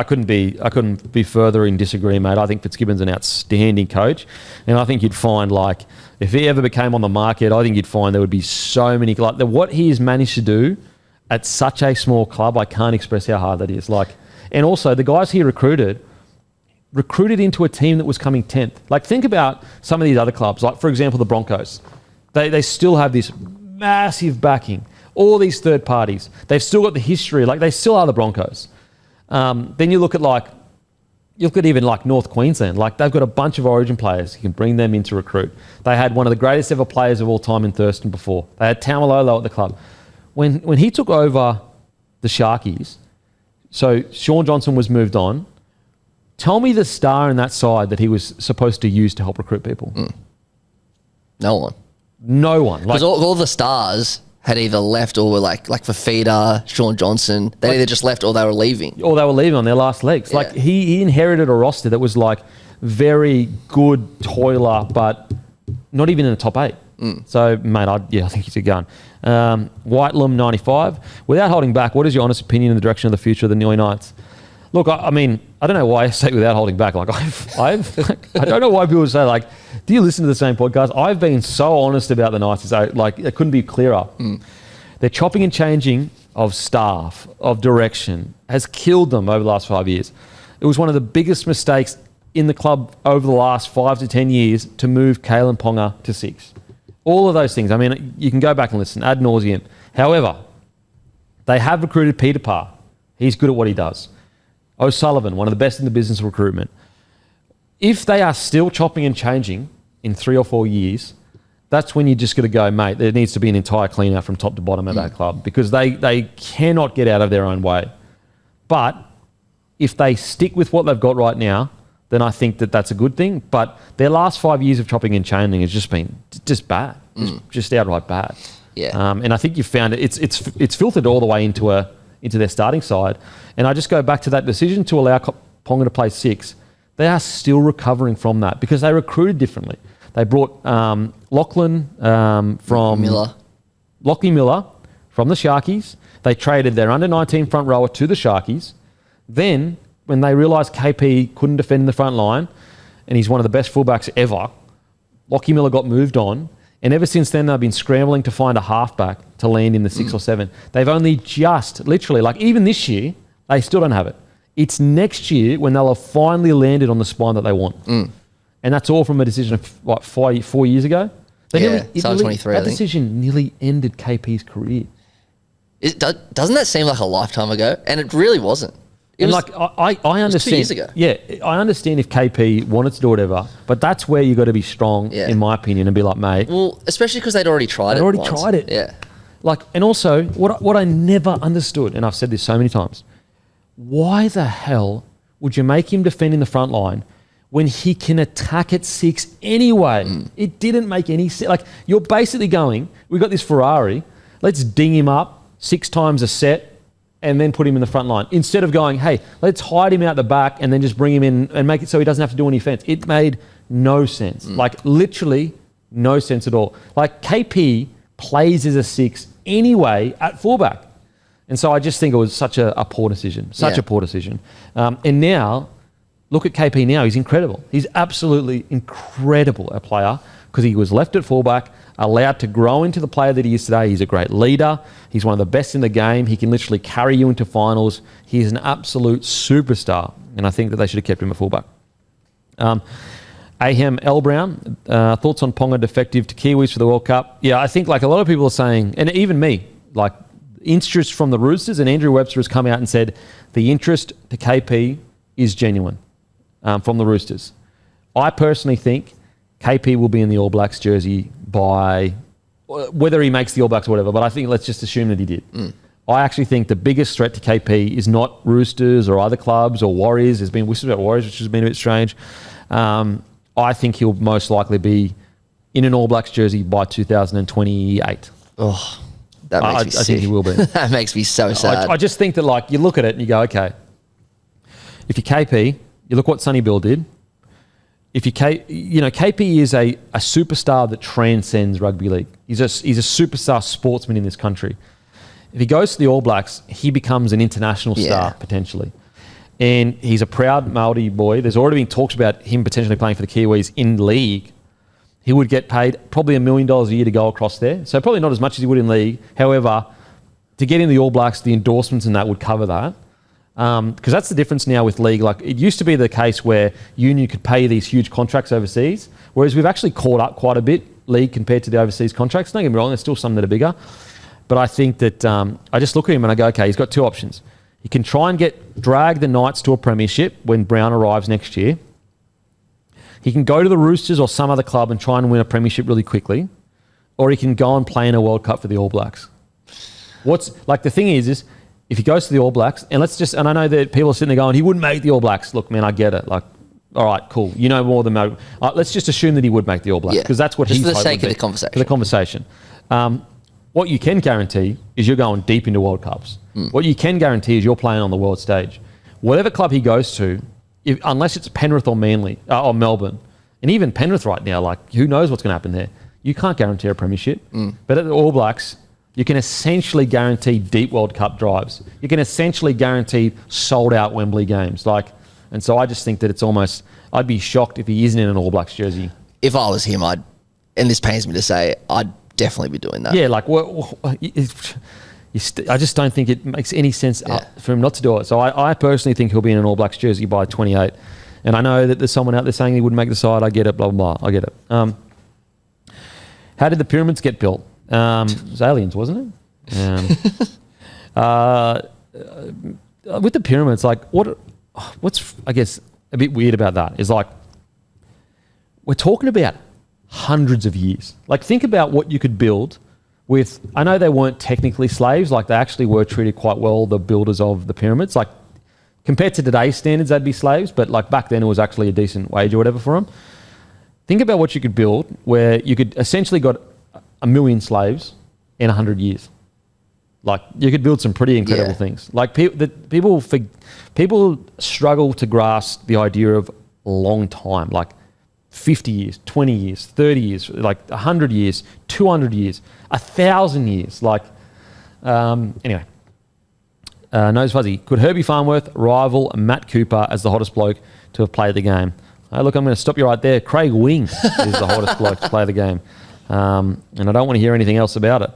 couldn't be further in disagreeing, mate. I think Fitzgibbon's an outstanding coach. And I think you'd find, if he ever became on the market, I think you'd find there would be so many... what he has managed to do at such a small club, I can't express how hard that is. And also, the guys he recruited recruited into a team that was coming 10th. Like, think about some of these other clubs. Like, for example, the Broncos. They still have this massive backing. All these third parties. They've still got the history. Like, they still are the Broncos. Then you look at even like North Queensland. Like, they've got a bunch of Origin players. You can bring them in to recruit. They had one of the greatest ever players of all time in Thurston before. They had Tamalolo at the club. When he took over the Sharkies, so Sean Johnson was moved on. Tell me the star in that side that he was supposed to use to help recruit people. No one. No one. Because all the stars had either left or were like Fafita, Sean Johnson. They either just left or they were leaving. Or they were leaving on their last legs. Yeah. Like, he inherited a roster that was like very good toiler, but not even in the top 8. So, mate, I think he's a gun. Whitelum 95. Without holding back, what is your honest opinion in the direction of the future of the Nioi Knights? Look, I mean, I don't know why I say without holding back. Like, I don't know why people say, like, do you listen to the same podcast? I've been so honest about the Knights. Like, it couldn't be clearer. Their chopping and changing of staff, of direction, has killed them over the last 5 years. It was one of the biggest mistakes in the club over the last 5 to 10 years to move Kalen Ponga to 6. All of those things. I mean, you can go back and listen ad nauseum. However, they have recruited Peter Parr. He's good at what he does. O'Sullivan, one of the best in the business of recruitment. If they are still chopping and changing in 3 or 4 years, that's when you're just going to go, mate, there needs to be an entire clean out from top to bottom of that club, because they cannot get out of their own way. But if they stick with what they've got right now, then I think that that's a good thing. But their last 5 years of chopping and changing has just been just bad, just outright bad. Yeah. And I think you've found it's filtered all the way into their starting side. And I just go back to that decision to allow Ponga to play 6. They are still recovering from that because they recruited differently. They brought Lachlan from Lockie Miller from the Sharkies. They traded their under-19 front rower to the Sharkies. Then, when they realised KP couldn't defend in the front line, and he's one of the best fullbacks ever, Lockie Miller got moved on. And ever since then, they've been scrambling to find a halfback to land in the 6 or 7. They've only just, literally, like even this year, they still don't have it. It's next year when they'll have finally landed on the spine that they want. And that's all from a decision of, what, 4 years ago? Started 23, That decision nearly ended KP's career. Doesn't that seem like a lifetime ago? And it really wasn't. I understand. It was 2 years ago. Yeah, I understand if KP wanted to do whatever, but that's where you got to be strong, in my opinion, and be like, mate. Well, especially because they'd already tried it. Yeah. Like, and also, what I never understood, and I've said this so many times, why the hell would you make him defend in the front line when he can attack at 6 anyway? It didn't make any sense. Like, you're basically going, we've got this Ferrari, let's ding him up 6 times a set and then put him in the front line. Instead of going, hey, let's hide him out the back and then just bring him in and make it so he doesn't have to do any offense. It made no sense. Like, literally no sense at all. Like, KP plays as a 6 anyway at fullback. And so I just think it was such a poor decision. A poor decision. And now, look at KP now. He's incredible. He's absolutely incredible a player because he was left at fullback, allowed to grow into the player that he is today. He's a great leader. He's one of the best in the game. He can literally carry you into finals. He's an absolute superstar. And I think that they should have kept him at fullback. Ahem L. Brown, thoughts on Ponga defective to Kiwis for the World Cup? Yeah, I think like a lot of people are saying, and even me, like interest from the Roosters, and Andrew Webster has come out and said the interest to KP is genuine from the Roosters. I personally think KP will be in the All Blacks jersey by whether he makes the All Blacks or whatever, but I think let's just assume that he did. I actually think the biggest threat to KP is not Roosters or other clubs or Warriors. There's been whispers about Warriors, which has been a bit strange. I think he'll most likely be in an All Blacks jersey by 2028. Oh, that makes me sick. I think he will be. That makes me so sad. I just think that like you look at it and you go, okay, if you're KP, you look what Sonny Bill did. If you KP is a superstar that transcends rugby league. He's a superstar sportsman in this country. If he goes to the All Blacks, he becomes an international star potentially. And he's a proud Maori boy. There's already been talks about him potentially playing for the Kiwis in league. He would get paid probably $1 million a year to go across there. So probably not as much as he would in league. However, to get in the All Blacks, the endorsements and that would cover that. Because that's the difference now with league. Like, it used to be the case where union could pay these huge contracts overseas, whereas we've actually caught up quite a bit, league, compared to the overseas contracts. Don't get me wrong, there's still some that are bigger. But I think that I just look at him and I go, okay, he's got two options. He can try and drag the Knights to a premiership when Brown arrives next year. He can go to the Roosters or some other club and try and win a premiership really quickly. Or he can go and play in a World Cup for the All Blacks. The thing is if he goes to the All Blacks, and I know that people are sitting there going, he wouldn't make the All Blacks. Look, man, I get it. Like, all right, cool. You know more than me. Let's just assume that he would make the All Blacks, because that's what he's for the sake of the conversation. For the conversation. What you can guarantee is you're going deep into World Cups. What you can guarantee is you're playing on the world stage. Whatever club he goes to, unless it's Penrith or Manly or Melbourne, and even Penrith right now, like, who knows what's going to happen there? You can't guarantee a premiership. But at the All Blacks, you can essentially guarantee deep World Cup drives. You can essentially guarantee sold-out Wembley games. And so I just think that it's almost... I'd be shocked if he isn't in an All Blacks jersey. If I was him, and this pains me to say, I'd definitely be doing that. Yeah, I just don't think it makes any sense for him not to do it. So I personally think he'll be in an All Blacks jersey by 28. And I know that there's someone out there saying he wouldn't make the side. I get it, blah, blah, blah. I get it. How did the pyramids get built? It was aliens, wasn't it? With the pyramids, what's I guess a bit weird about that is, like, we're talking about hundreds of years. Like, think about what you could build with. I know they weren't technically slaves, like, they actually were treated quite well, the builders of the pyramids. Like, compared to today's standards, they'd be slaves, but like back then it was actually a decent wage or whatever for them. Think about what you could build where you could essentially got 1 million slaves in 100 years. Like, you could build some pretty incredible things. Like, people struggle to grasp the idea of a long time, like 50 years, 20 years, 30 years, like 100 years, 200 years, 1,000 years. Like, anyway. Nose Fuzzy. Could Herbie Farnworth rival Matt Cooper as the hottest bloke to have played the game? Look, I'm going to stop you right there. Craig Wing is the hottest bloke to play the game. And I don't want to hear anything else about it.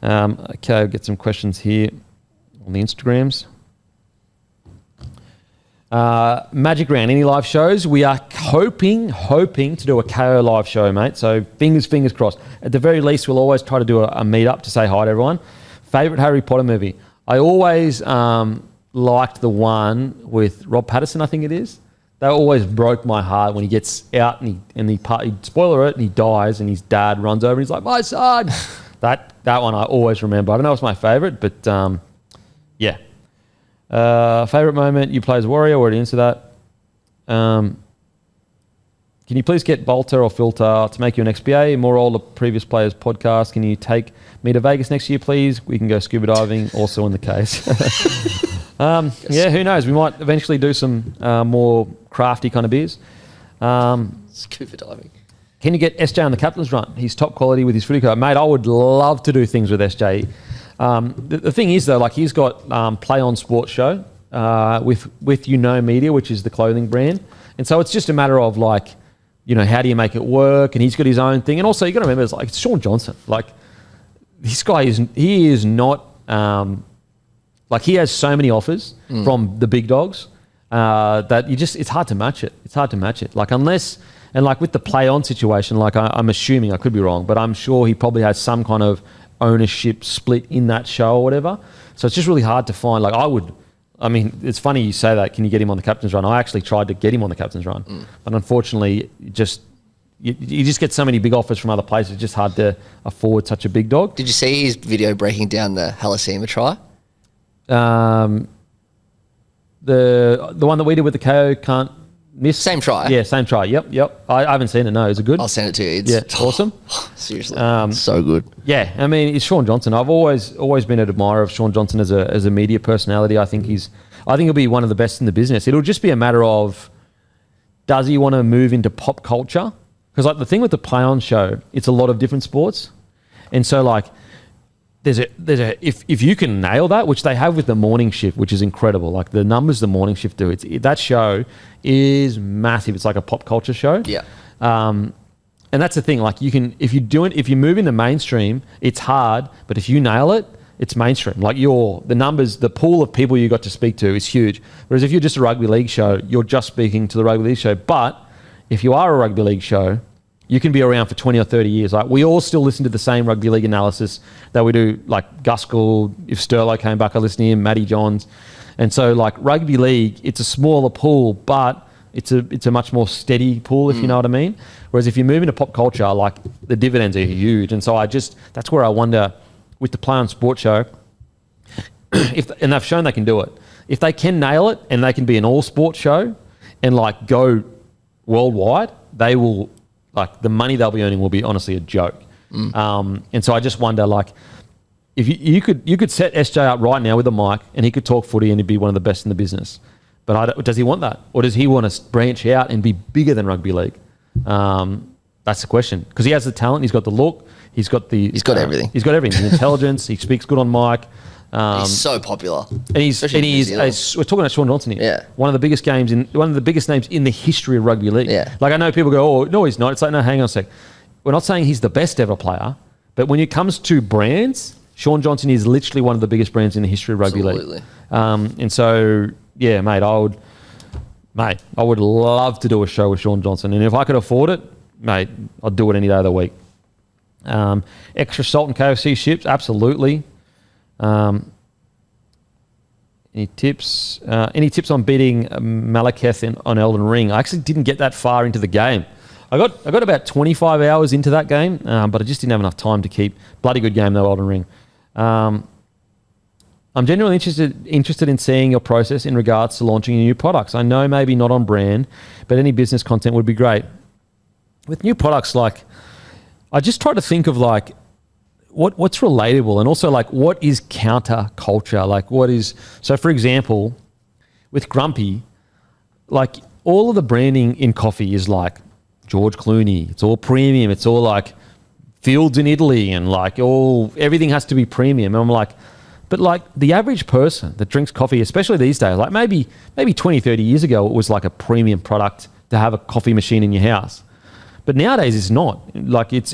Okay, I'll get some questions here on the Instagrams. Magic Round, any live shows? We are hoping to do a KO live show, mate. So fingers crossed. At the very least, we'll always try to do a meet-up to say hi to everyone. Favourite Harry Potter movie? I always liked the one with Rob Pattinson, I think it is. That always broke my heart when he gets out and he spoiler it, and he dies, and his dad runs over and he's like, my son. that one I always remember. I don't know if it's my favourite, but yeah. Favourite moment you play as Warrior? Already into that. Can you please get Bolter or Filter to make you an XBA? More older previous players podcast. Can you take me to Vegas next year, please? We can go scuba diving, also in the case. Yeah, who knows? We might eventually do some more crafty kind of beers. Scuba diving. Can you get SJ on the captain's run? He's top quality with his footy code. Mate, I would love to do things with SJ. The thing is, though, like, he's got Play On Sports Show with Media, which is the clothing brand. And so it's just a matter of, like, how do you make it work? And he's got his own thing. And also, you got to remember, it's Sean Johnson. Like, this guy is not... like, he has so many offers from the big dogs that it's hard to match it. It's hard to match it. Like, unless, and like with the Play On situation, like I'm assuming, I could be wrong, but I'm sure he probably has some kind of ownership split in that show or whatever. So it's just really hard to find. Like, it's funny you say that. Can you get him on the captain's run? I actually tried to get him on the captain's run, but unfortunately, you just get so many big offers from other places. It's just hard to afford such a big dog. Did you see his video breaking down the Halasima try? The one that we did with the KO can't miss. Same try. Yeah, same try. Yep. I haven't seen it. No, is it good? I'll send it to you. It's awesome. Seriously, so good. Yeah, I mean, it's Sean Johnson. I've always been an admirer of Sean Johnson as a media personality. I think he'll be one of the best in the business. It'll just be a matter of, does he want to move into pop culture? Because, like, the thing with the Play On show, it's a lot of different sports, and so, like, if you can nail that, which they have with the morning shift, which is incredible, like the numbers the morning shift do, that show is massive. It's like a pop culture show. Yeah. And that's the thing. Like, if you move into mainstream, it's hard, but if you nail it, it's mainstream. Like the numbers, the pool of people you got to speak to is huge. Whereas if you're just a rugby league show, you're just speaking to the rugby league show. But if you are a rugby league show, you can be around for 20 or 30 years. Like we all still listen to the same rugby league analysis that we do. Like Gaskell, if Sterlo came back, I listen to him, Matty Johns. And so like rugby league, it's a smaller pool, but it's a much more steady pool, if you know what I mean. Whereas if you move into pop culture, like the dividends are huge. And so that's where I wonder with the Play on Sport show, and they've shown they can do it. If they can nail it and they can be an all sports show and like go worldwide, they will, like the money they'll be earning will be honestly a joke. And so I just wonder, like, if you could set SJ up right now with a mic and he could talk footy and he'd be one of the best in the business. But does he want that? Or does he want to branch out and be bigger than rugby league? That's the question. Because he has the talent, he's got the look, he's got everything. He's got everything. The intelligence, he speaks good on mic. He's so popular. And we're talking about Sean Johnson here. Yeah. One of the biggest names in the history of rugby league. Yeah. Like I know people go, oh, no, he's not. It's like, no, hang on a sec. We're not saying he's the best ever player, but when it comes to brands, Sean Johnson is literally one of the biggest brands in the history of rugby league. And so, yeah, mate, I would love to do a show with Sean Johnson. And if I could afford it, mate, I'd do it any day of the week. Extra salt and KFC chips, absolutely. Any tips? Any tips on beating Malekith on Elden Ring? I actually didn't get that far into the game. I got about 25 hours into that game, but I just didn't have enough time to keep. Bloody good game though, Elden Ring. I'm genuinely interested in seeing your process in regards to launching new products. I know maybe not on brand, but any business content would be great. With new products, like I just try to think of like what's relatable and also like what is counter culture? Like what is, so for example, with Grumpy, like all of the branding in coffee is like George Clooney. It's all premium. It's all like fields in Italy and like everything has to be premium. And I'm like, but like the average person that drinks coffee, especially these days, like maybe 20, 30 years ago, it was like a premium product to have a coffee machine in your house. But nowadays it's not. Like it's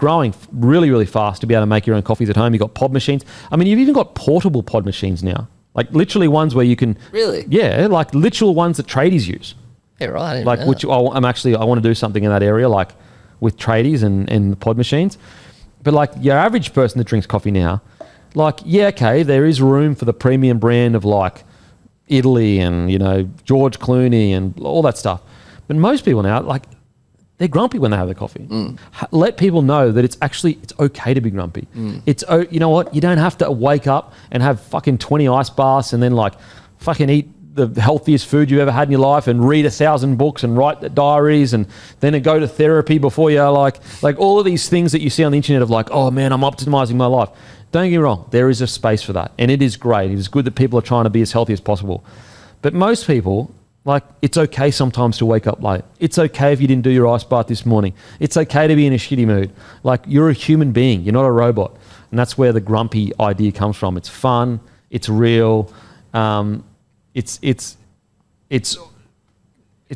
growing really, really fast to be able to make your own coffees at home. You've got pod machines. I mean, you've even got portable pod machines now. Like literally ones where you can... Really? Yeah, like literal ones that tradies use. Yeah, right. Like which I want to do something in that area, like with tradies and pod machines. But like your average person that drinks coffee now, like, yeah, okay, there is room for the premium brand of like Italy and, you know, George Clooney and all that stuff. But most people now, like, they're grumpy when they have their coffee. Let people know that it's okay to be grumpy. You know what? You don't have to wake up and have fucking 20 ice baths and then like fucking eat the healthiest food you've ever had in your life and read 1,000 books and write diaries and then go to therapy before you're like all of these things that you see on the internet of like, oh man, I'm optimizing my life. Don't get me wrong. There is a space for that. And it is great. It is good that people are trying to be as healthy as possible. But most people, like, it's okay sometimes to wake up late. It's okay if you didn't do your ice bath this morning. It's okay to be in a shitty mood. Like, you're a human being. You're not a robot. And that's where the grumpy idea comes from. It's fun. It's real. It's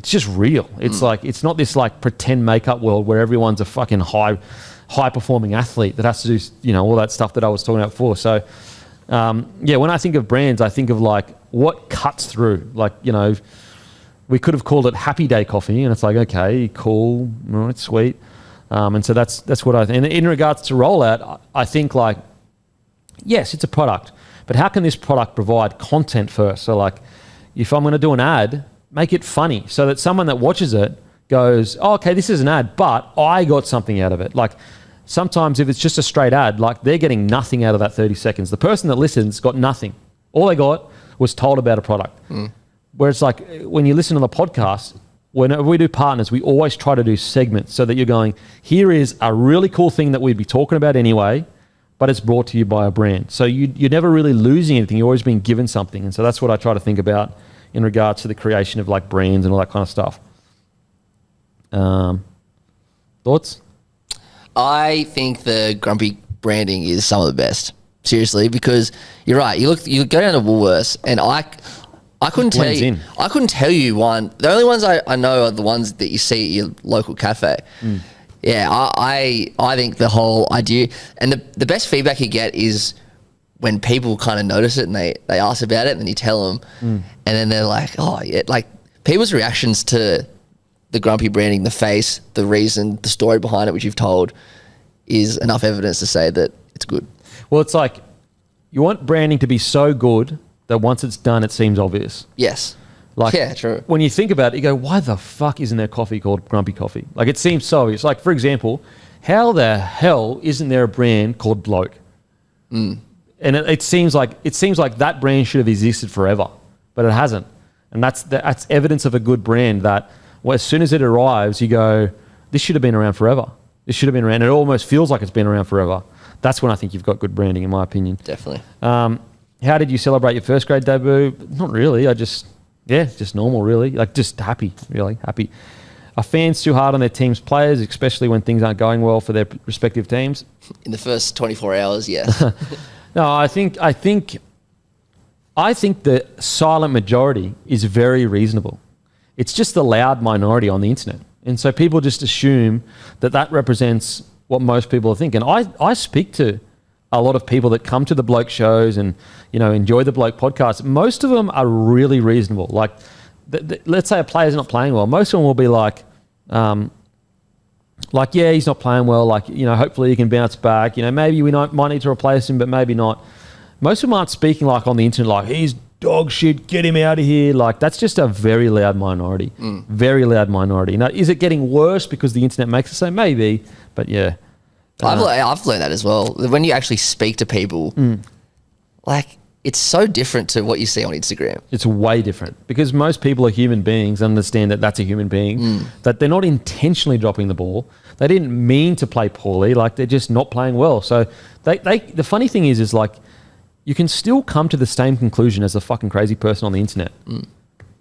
just real. It's like, it's not this like pretend makeup world where everyone's a fucking high performing athlete that has to do, you know, all that stuff that I was talking about before. So, when I think of brands, I think of like what cuts through. Like, you know, we could have called it Happy Day Coffee, and it's like, okay, cool, all right, sweet. And so that's what I think. And in regards to rollout, I think like, yes, it's a product, but how can this product provide content first? So like, if I'm going to do an ad, make it funny so that someone that watches it goes, oh, okay, this is an ad, but I got something out of it. Like sometimes if it's just a straight ad, like they're getting nothing out of that 30 seconds. The person that listens got nothing. All they got was told about a product. Whereas like when you listen to the podcast, whenever we do partners, we always try to do segments so that you're going, here is a really cool thing that we'd be talking about anyway, but it's brought to you by a brand. So you're never really losing anything. You're always being given something. And so that's what I try to think about in regards to the creation of like brands and all that kind of stuff. Thoughts? I think the grumpy branding is some of the best. Seriously, because you're right. You go down to Woolworths, and I couldn't tell you. I couldn't tell you one. The only ones I know are the ones that you see at your local cafe. Yeah, I think the whole idea, and the best feedback you get is when people kind of notice it and they ask about it, and then you tell them, and then they're like, oh yeah, like people's reactions to the grumpy branding, the face, the reason, the story behind it, which you've told, is enough evidence to say that it's good. Well, it's like you want branding to be so good that once it's done, it seems obvious. Yes. Like, yeah, true. When you think about it, you go, why the fuck isn't there coffee called Grumpy Coffee? Like, it seems so obvious. Like, for example, how the hell isn't there a brand called Bloke? And it seems like that brand should have existed forever, but it hasn't. And that's evidence of a good brand that, well, as soon as it arrives, you go, this should have been around forever. This should have been around. It almost feels like it's been around forever. That's when I think you've got good branding, in my opinion. Definitely. How did you celebrate your first grade debut? Not really. Just normal, really. Like, just happy, really happy. Are fans too hard on their team's players, especially when things aren't going well for their respective teams? In the first 24 hours, yes. No, I think the silent majority is very reasonable. It's just the loud minority on the internet. And so people just assume that represents what most people are thinking. I speak to a lot of people that come to the Bloke shows and, enjoy the Bloke podcast. Most of them are really reasonable. Like, let's say a player's not playing well. Most of them will be like, yeah, he's not playing well. Like, hopefully he can bounce back. Maybe we might need to replace him, but maybe not. Most of them aren't speaking like on the internet, like, he's dog shit, get him out of here. Like, that's just a very loud minority. Very loud minority. Now, is it getting worse because the internet makes it so? Maybe, but yeah. I've learned that as well. When you actually speak to people, like, it's so different to what you see on Instagram. It's way different because most people are human beings, understand that that's a human being, that they're not intentionally dropping the ball. They didn't mean to play poorly. Like, they're just not playing well. So the funny thing is like, you can still come to the same conclusion as a fucking crazy person on the internet,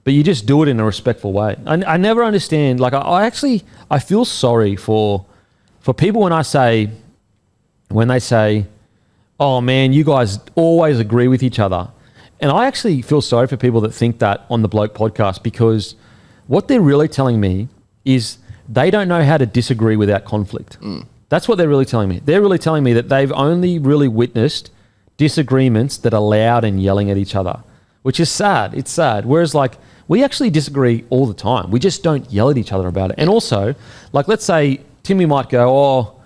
but you just do it in a respectful way. I never understand. Like, I feel sorry for people when they say, oh man, you guys always agree with each other. And I actually feel sorry for people that think that on the Bloke podcast, because what they're really telling me is they don't know how to disagree without conflict. That's what they're really telling me. They're really telling me that they've only really witnessed disagreements that are loud and yelling at each other, which is sad. It's sad. Whereas, like, we actually disagree all the time. We just don't yell at each other about it. And also, like, let's say Timmy might go,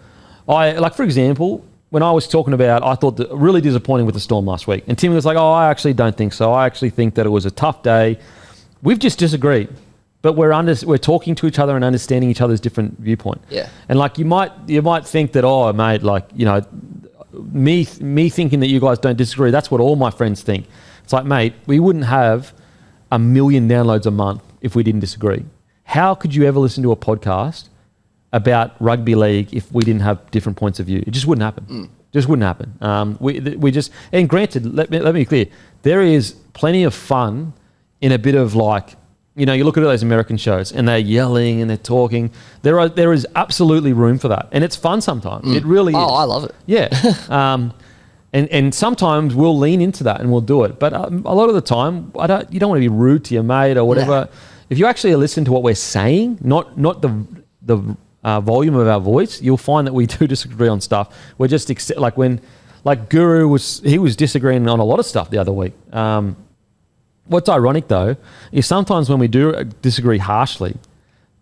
for example, when I was talking about, I thought that really disappointing with the Storm last week. And Timmy was like, I actually don't think so. I actually think that it was a tough day. We've just disagreed, but we're talking to each other and understanding each other's different viewpoint. Yeah. And like, you might think that, oh mate, like, me thinking that you guys don't disagree, that's what all my friends think. It's like, mate, we wouldn't have 1 million downloads a month if we didn't disagree. How could you ever listen to a podcast about rugby league if we didn't have different points of view? It just wouldn't happen. Just wouldn't happen. We just, and granted, let me be clear, there is plenty of fun in a bit of, like, you look at those American shows and they're yelling and they're talking. There is absolutely room for that, and it's fun sometimes. It really is. Oh, I love it. Yeah. And sometimes we'll lean into that and we'll do it. But a lot of the time, you don't want to be rude to your mate or whatever. Nah. If you actually listen to what we're saying, not the volume of our voice, you'll find that we do disagree on stuff. We're just like Guru was disagreeing on a lot of stuff the other week. What's ironic though is sometimes when we do disagree harshly,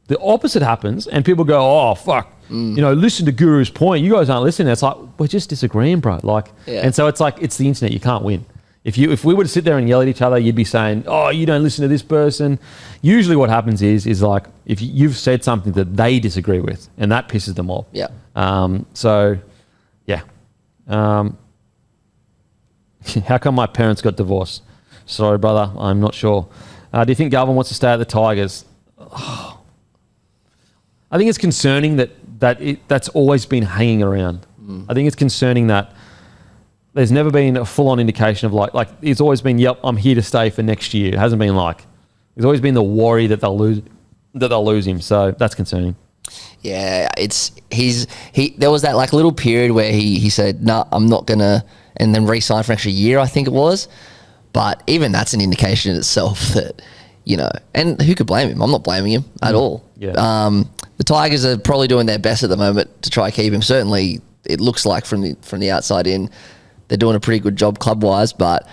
the opposite happens and people go, oh fuck, listen to Guru's point. You guys aren't listening. It's like, we're just disagreeing, bro. Like, and so it's like, it's the internet. You can't win. If we were to sit there and yell at each other, you'd be saying, oh, you don't listen to this person. Usually what happens is like, if you've said something that they disagree with and that pisses them off. Yeah. So yeah. How come my parents got divorced? Sorry, brother. I'm not sure. Do you think Galvin wants to stay at the Tigers? Oh. I think it's concerning that's always been hanging around. I think it's concerning that there's never been a full-on indication of like it's always been, yep, I'm here to stay for next year. It hasn't been like, there's always been the worry that they'll lose him. So that's concerning. Yeah, there was that like little period where he said, no, I'm not gonna, and then re-signed for an extra year, I think it was. But even that's an indication in itself that, and who could blame him? I'm not blaming him at all. Yeah. The Tigers are probably doing their best at the moment to try to keep him. Certainly, it looks like from the outside in, they're doing a pretty good job club-wise, but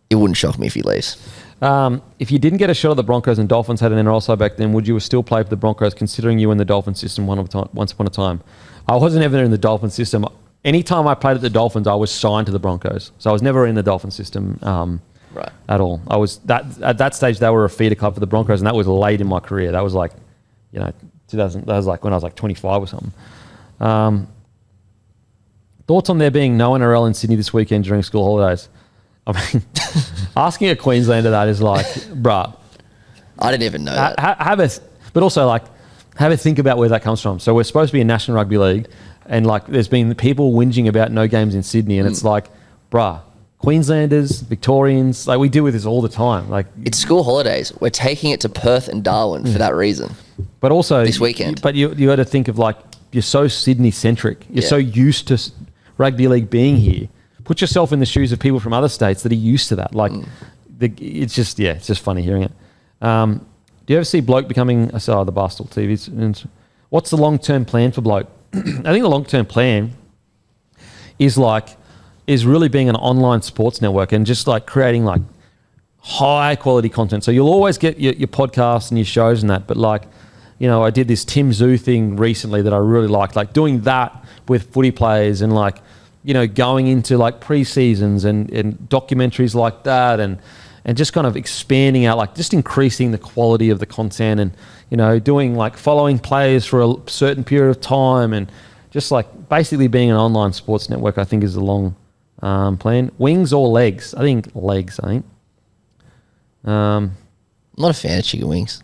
it wouldn't shock me if he leaves. If you didn't get a shot at the Broncos and Dolphins had an NRL side back then, would you still play for the Broncos, considering you were in the Dolphins system once upon a time? I wasn't ever in the Dolphins system. Anytime I played at the Dolphins, I was signed to the Broncos. So I was never in the Dolphins system at all. I was at that stage, they were a feeder club for the Broncos, and that was late in my career. That was like, 2000. That was like when I was like 25 or something. Thoughts on there being no NRL in Sydney this weekend during school holidays? I mean, asking a Queenslander that is like, bruh. I didn't even know that. But also like, have a think about where that comes from. So we're supposed to be a National Rugby League, and like, there's been people whinging about no games in Sydney, and it's like, bruh, Queenslanders, Victorians, like we deal with this all the time. Like, it's school holidays. We're taking it to Perth and Darwin for that reason. But also this weekend. But you got to think of like, you're so Sydney centric. You're so used to rugby league being here. Put yourself in the shoes of people from other states that are used to that. Like, it's just funny hearing it. Do you ever see Bloke becoming the Barstool TV? What's the long-term plan for Bloke? I think the long-term plan is really being an online sports network and just like creating like high quality content. So you'll always get your podcasts and your shows and that, but like, I did this Tim Zoo thing recently that I really liked, like doing that with footy players and like, going into like pre-seasons and documentaries like that and just kind of expanding out, like just increasing the quality of the content and, doing like following players for a certain period of time and just like basically being an online sports network, I think is the long plan. Wings or legs? I think legs, I'm not a fan of chicken wings.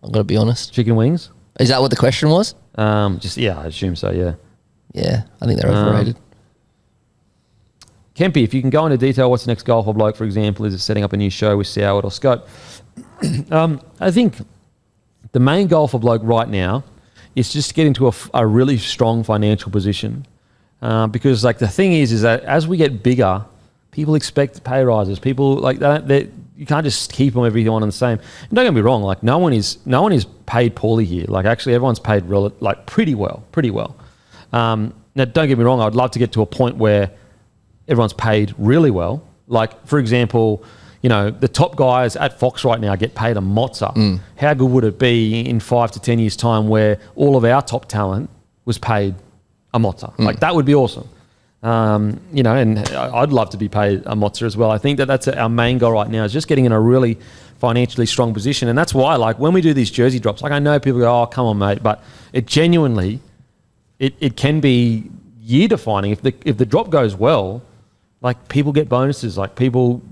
I've got to be honest. Chicken wings? Is that what the question was? I assume so, yeah. Yeah, I think they're overrated. Kempy, if you can go into detail, what's the next goal for Bloke, for example? Is it setting up a new show with Soward or Scott? I think the main goal for Bloke right now is just to get into a really strong financial position. Because like the thing is that as we get bigger, people expect pay rises. People like that. You can't just keep them everyone on the same. And don't get me wrong. Like no one is paid poorly here. Like actually, everyone's paid pretty well. Now, don't get me wrong. I'd love to get to a point where everyone's paid really well. Like for example, the top guys at Fox right now get paid a mozza. How good would it be in 5 to 10 years' time where all of our top talent was paid a mozza? Like that would be awesome. And I'd love to be paid a mozza as well. I think that's our main goal right now, is just getting in a really financially strong position. And that's why, like, when we do these jersey drops, like I know people go, oh, come on, mate, but it genuinely, it can be year defining. If the drop goes well, like people get bonuses, like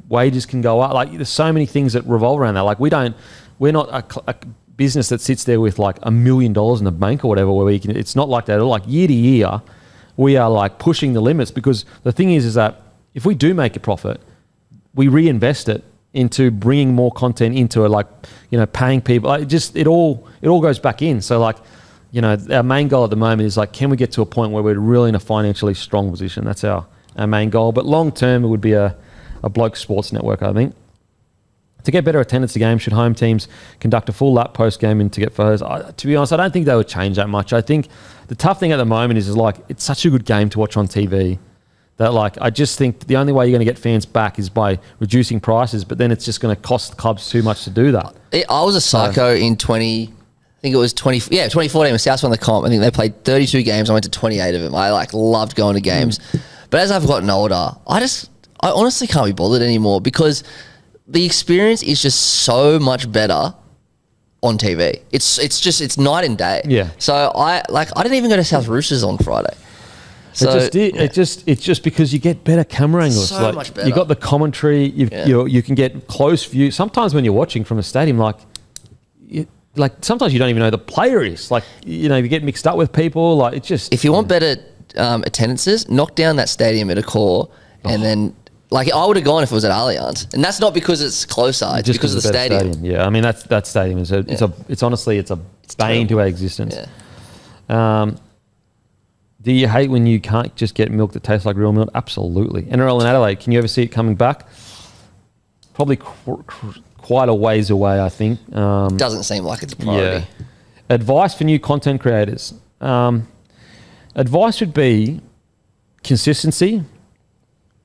wages can go up. Like there's so many things that revolve around that. Like we're not a business that sits there with like $1 million in the bank or whatever, where it's not like that at all. Like year to year, we are like pushing the limits, because the thing is that if we do make a profit, we reinvest it into bringing more content into it, like, paying people. Like it all goes back in. So like, our main goal at the moment is like, can we get to a point where we're really in a financially strong position? That's our main goal. But long term, it would be a Bloke Sports Network, I think. To get better attendance to games, should home teams conduct a full lap post-game and to get photos? To be honest, I don't think they would change that much. I think the tough thing at the moment is like, it's such a good game to watch on TV that like, I just think the only way you're going to get fans back is by reducing prices, but then it's just going to cost clubs too much to do that. I was a psycho in 2014 when South won the comp. I think they played 32 games. I went to 28 of them. I like loved going to games. But as I've gotten older, I honestly can't be bothered anymore, because the experience is just so much better on TV. It's night and day. Yeah. So I didn't even go to South Roosters on Friday. So it's just because you get better camera angles. So much better. You got the commentary. You can get close view. Sometimes when you're watching from a stadium, sometimes you don't even know the player is. Like, you get mixed up with people. Like, it's just. If you want better attendances, knock down that stadium at a core, and then. Like, I would have gone if it was at Allianz, and that's not because it's closer; it's just because of the stadium. Yeah, I mean that stadium is it's honestly a bane to our existence. Yeah. Do you hate when you can't just get milk that tastes like real milk? Absolutely. NRL in Adelaide, can you ever see it coming back? Probably quite a ways away, I think. Doesn't seem like it's a priority. Advice for new content creators. Advice would be consistency.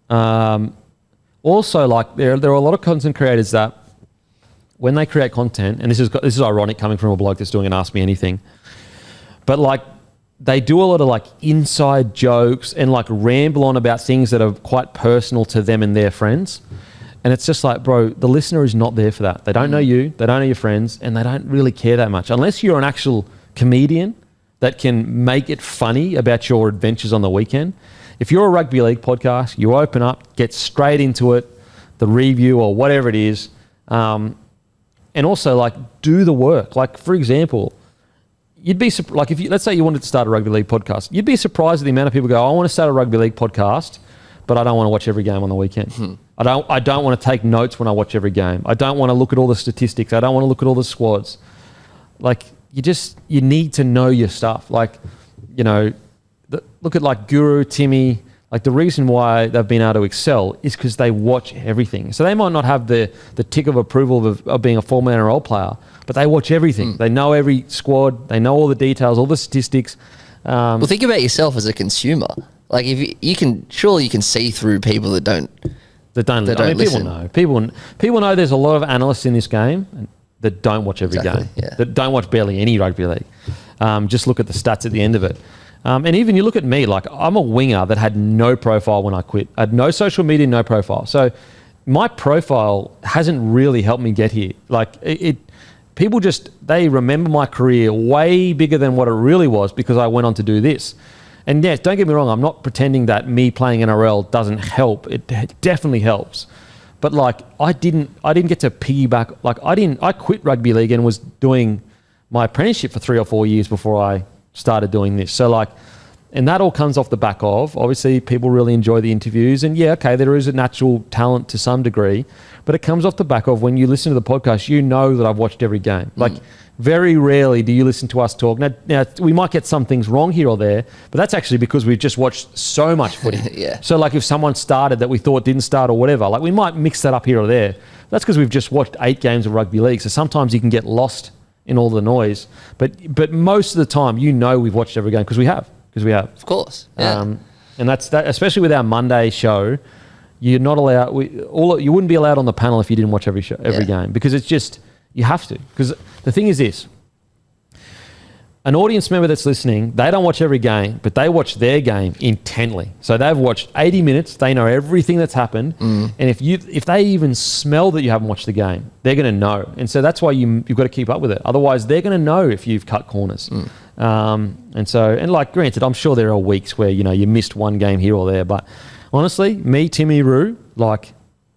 Also, like there are a lot of content creators that when they create content, and this is ironic coming from a bloke that's doing an Ask Me Anything, but like they do a lot of like inside jokes and like ramble on about things that are quite personal to them and their friends. And it's just like, bro, the listener is not there for that. They don't know you, they don't know your friends, and they don't really care that much. Unless you're an actual comedian that can make it funny about your adventures on the weekend. If you're a rugby league podcast, you open up, get straight into it, the review or whatever it is, and also like do the work. Like for example, you'd be like if you, let's say you wanted to start a rugby league podcast, you'd be surprised at the amount of people go, I want to start a rugby league podcast, but I don't want to watch every game on the weekend. I don't want to take notes when I watch every game. I don't want to look at all the statistics. I don't want to look at all the squads. Like you need to know your stuff. Like, you know, look at like Guru, Timmy. Like the reason why they've been able to excel is because they watch everything. So they might not have the tick of approval of being a former NRL player, but they watch everything. They know every squad. They know all the details, all the statistics. Well, think about yourself as a consumer. Like if you can see through people that don't listen. People know there's a lot of analysts in this game that don't watch every game. Yeah. That don't watch barely any rugby league. Just look at the stats at the end of it. And even you look at me, like I'm a winger that had no profile when I quit. I had no social media, no profile. So my profile hasn't really helped me get here. Like people they remember my career way bigger than what it really was because I went on to do this. And yes, don't get me wrong, I'm not pretending that me playing NRL doesn't help. It definitely helps. But like I didn't get to piggyback. Like I quit rugby league and was doing my apprenticeship for 3 or 4 years before I started doing this. So like, and that all comes off the back of, obviously people really enjoy the interviews, and yeah, okay, there is a natural talent to some degree, but it comes off the back of when you listen to the podcast, you know that I've watched every game. Like very rarely do you listen to us talk. Now we might get some things wrong here or there, but that's actually because we've just watched so much footy. Yeah. So like if someone started that we thought didn't start or whatever, like we might mix that up here or there. That's because we've just watched 8 games of rugby league. So sometimes you can get lost in all the noise, but most of the time, you know, we've watched every game because we have. Of course. Yeah. And that's that. Especially with our Monday show, you're not allowed. You wouldn't be allowed on the panel if you didn't watch every game, because it's just you have to. Because the thing is this: an audience member that's listening, they don't watch every game, but they watch their game intently. So they've watched 80 minutes. They know everything that's happened. And if they even smell that you haven't watched the game, they're going to know. And so that's why you've got to keep up with it. Otherwise, they're going to know if you've cut corners. And like, granted, I'm sure there are weeks where, you know, you missed one game here or there. But honestly, me, Timmy, Roo, like,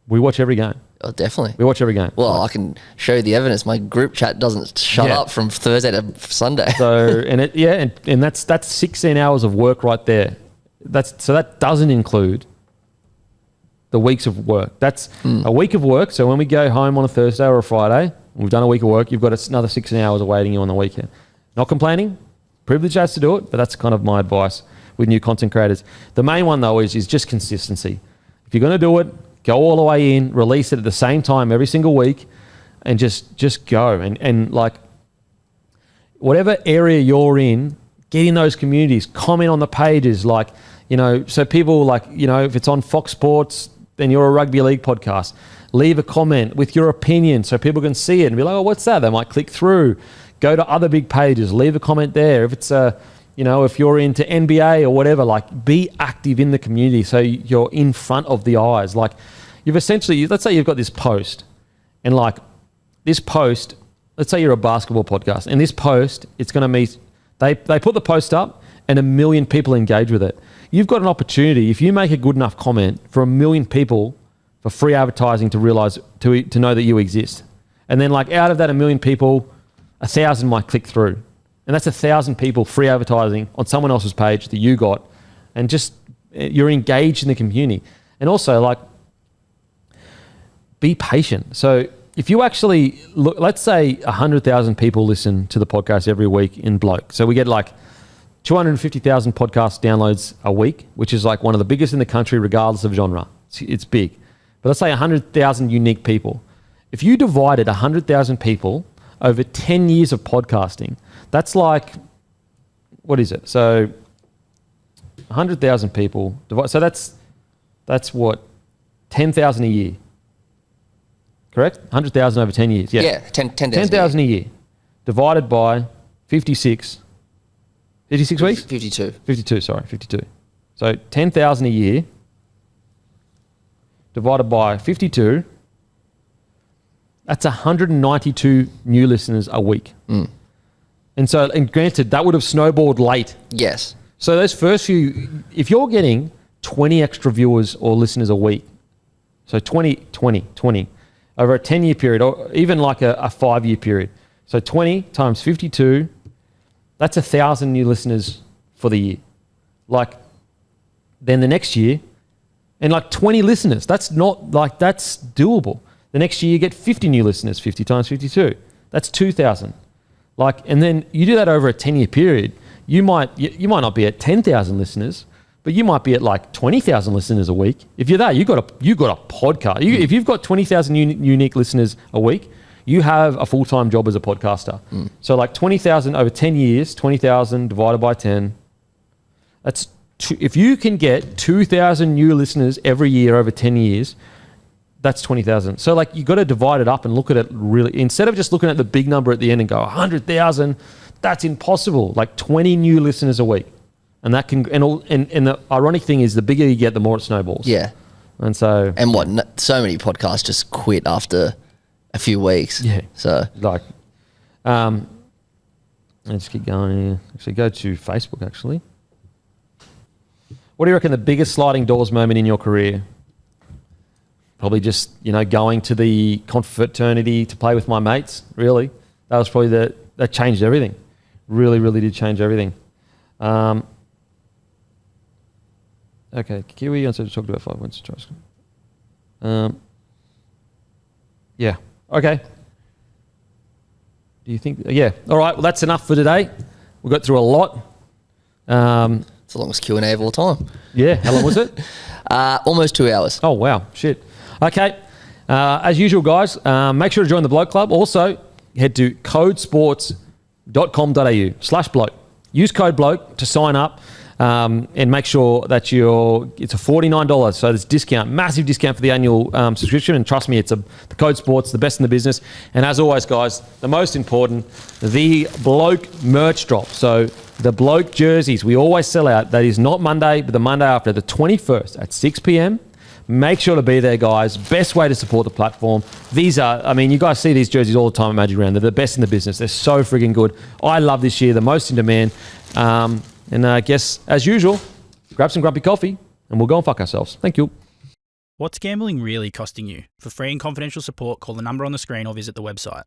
we watch every game. Oh, definitely. We watch every game. Well, I can show you the evidence. My group chat doesn't shut up from Thursday to Sunday. So, and that's 16 hours of work right there. So that doesn't include the weeks of work. That's a week of work. So when we go home on a Thursday or a Friday, we've done a week of work, you've got another 16 hours awaiting you on the weekend. Not complaining, privileged as to do it, but that's kind of my advice with new content creators. The main one though is just consistency. If you're going to do it, go all the way in, release it at the same time every single week, and just go. And like, whatever area you're in, get in those communities, comment on the pages. Like, you know, so people like, you know, if it's on Fox Sports, then you're a rugby league podcast. Leave a comment with your opinion so people can see it and be like, oh, what's that? They might click through. Go to other big pages, leave a comment there. If it's you know, if you're into NBA or whatever, like be active in the community so you're in front of the eyes. Like you've essentially, let's say you've got this post, and like this post, let's say you're a basketball podcast, and this post, it's going to meet, they put the post up and 1 million people engage with it. You've got an opportunity, if you make a good enough comment, for 1 million people for free advertising to realize, to know that you exist. And then like out of that 1 million people, 1,000 might click through. And that's 1,000 people free advertising on someone else's page that you got, and just you're engaged in the community. And also like be patient. So if you actually look, let's say 100,000 people listen to the podcast every week in Bloke. So we get like 250,000 podcast downloads a week, which is like one of the biggest in the country regardless of genre. It's big. But let's say 100,000 unique people. If you divided 100,000 people over 10 years of podcasting. That's like, what is it? So 100,000 people. So that's what, 10,000 a year. Correct? 100,000 over 10 years. Yeah, 10,000 a year. Divided by 56. 56 weeks? 52. 52, sorry, 52. So 10,000 a year divided by 52, that's 192 new listeners a week. And granted, that would have snowballed late. Yes. So those first few, if you're getting 20 extra viewers or listeners a week, so 20 over a 10-year period, or even like a 5-year period. So 20 times 52, that's 1,000 new listeners for the year. Like, then the next year, and like 20 listeners, that's doable. The next year you get 50 new listeners, 50 times 52. That's 2,000. Like, and then you do that over a 10-year period, you might not be at 10,000 listeners, but you might be at like 20,000 listeners a week. If you're that, you got a podcast. If you've got 20,000 unique listeners a week, you have a full-time job as a podcaster. So like 20,000 over 10 years, 20,000 divided by 10. That's if you can get 2,000 new listeners every year over 10 years, that's 20,000. So like you got to divide it up and look at it really, instead of just looking at the big number at the end and go 100,000, that's impossible. Like 20 new listeners a week. And that can, and the ironic thing is the bigger you get, the more it snowballs. Yeah. And so. And so many podcasts just quit after a few weeks. Yeah. So. Like, let's keep going here. Actually, go to Facebook actually. What do you reckon the biggest sliding doors moment in your career? Probably just, going to the confraternity to play with my mates, really. That was probably that changed everything. Really, really did change everything. Okay, Kiwi answered to talk about 5 points. Yeah, okay. Do you think, yeah. All right, well, that's enough for today. We got through a lot. It's the longest Q&A of all time. Yeah, how long was it? Almost 2 hours. Oh, wow, shit. Okay, as usual, guys, make sure to join the Bloke Club. Also, head to codesports.com.au/bloke. Use code bloke to sign up and make sure that it's a $49. So there's discount, massive discount for the annual subscription. And trust me, the Code Sports, the best in the business. And as always, guys, the most important, the Bloke merch drop. So the Bloke jerseys, we always sell out. That is not Monday, but the Monday after, the 21st at 6 p.m. Make sure to be there, guys. Best way to support the platform. These are, you guys see these jerseys all the time at Magic Round. They're the best in the business. They're so frigging good. I love this year, the most in demand. And I guess, as usual, grab some grumpy coffee and we'll go and fuck ourselves. Thank you. What's gambling really costing you? For free and confidential support, call the number on the screen or visit the website.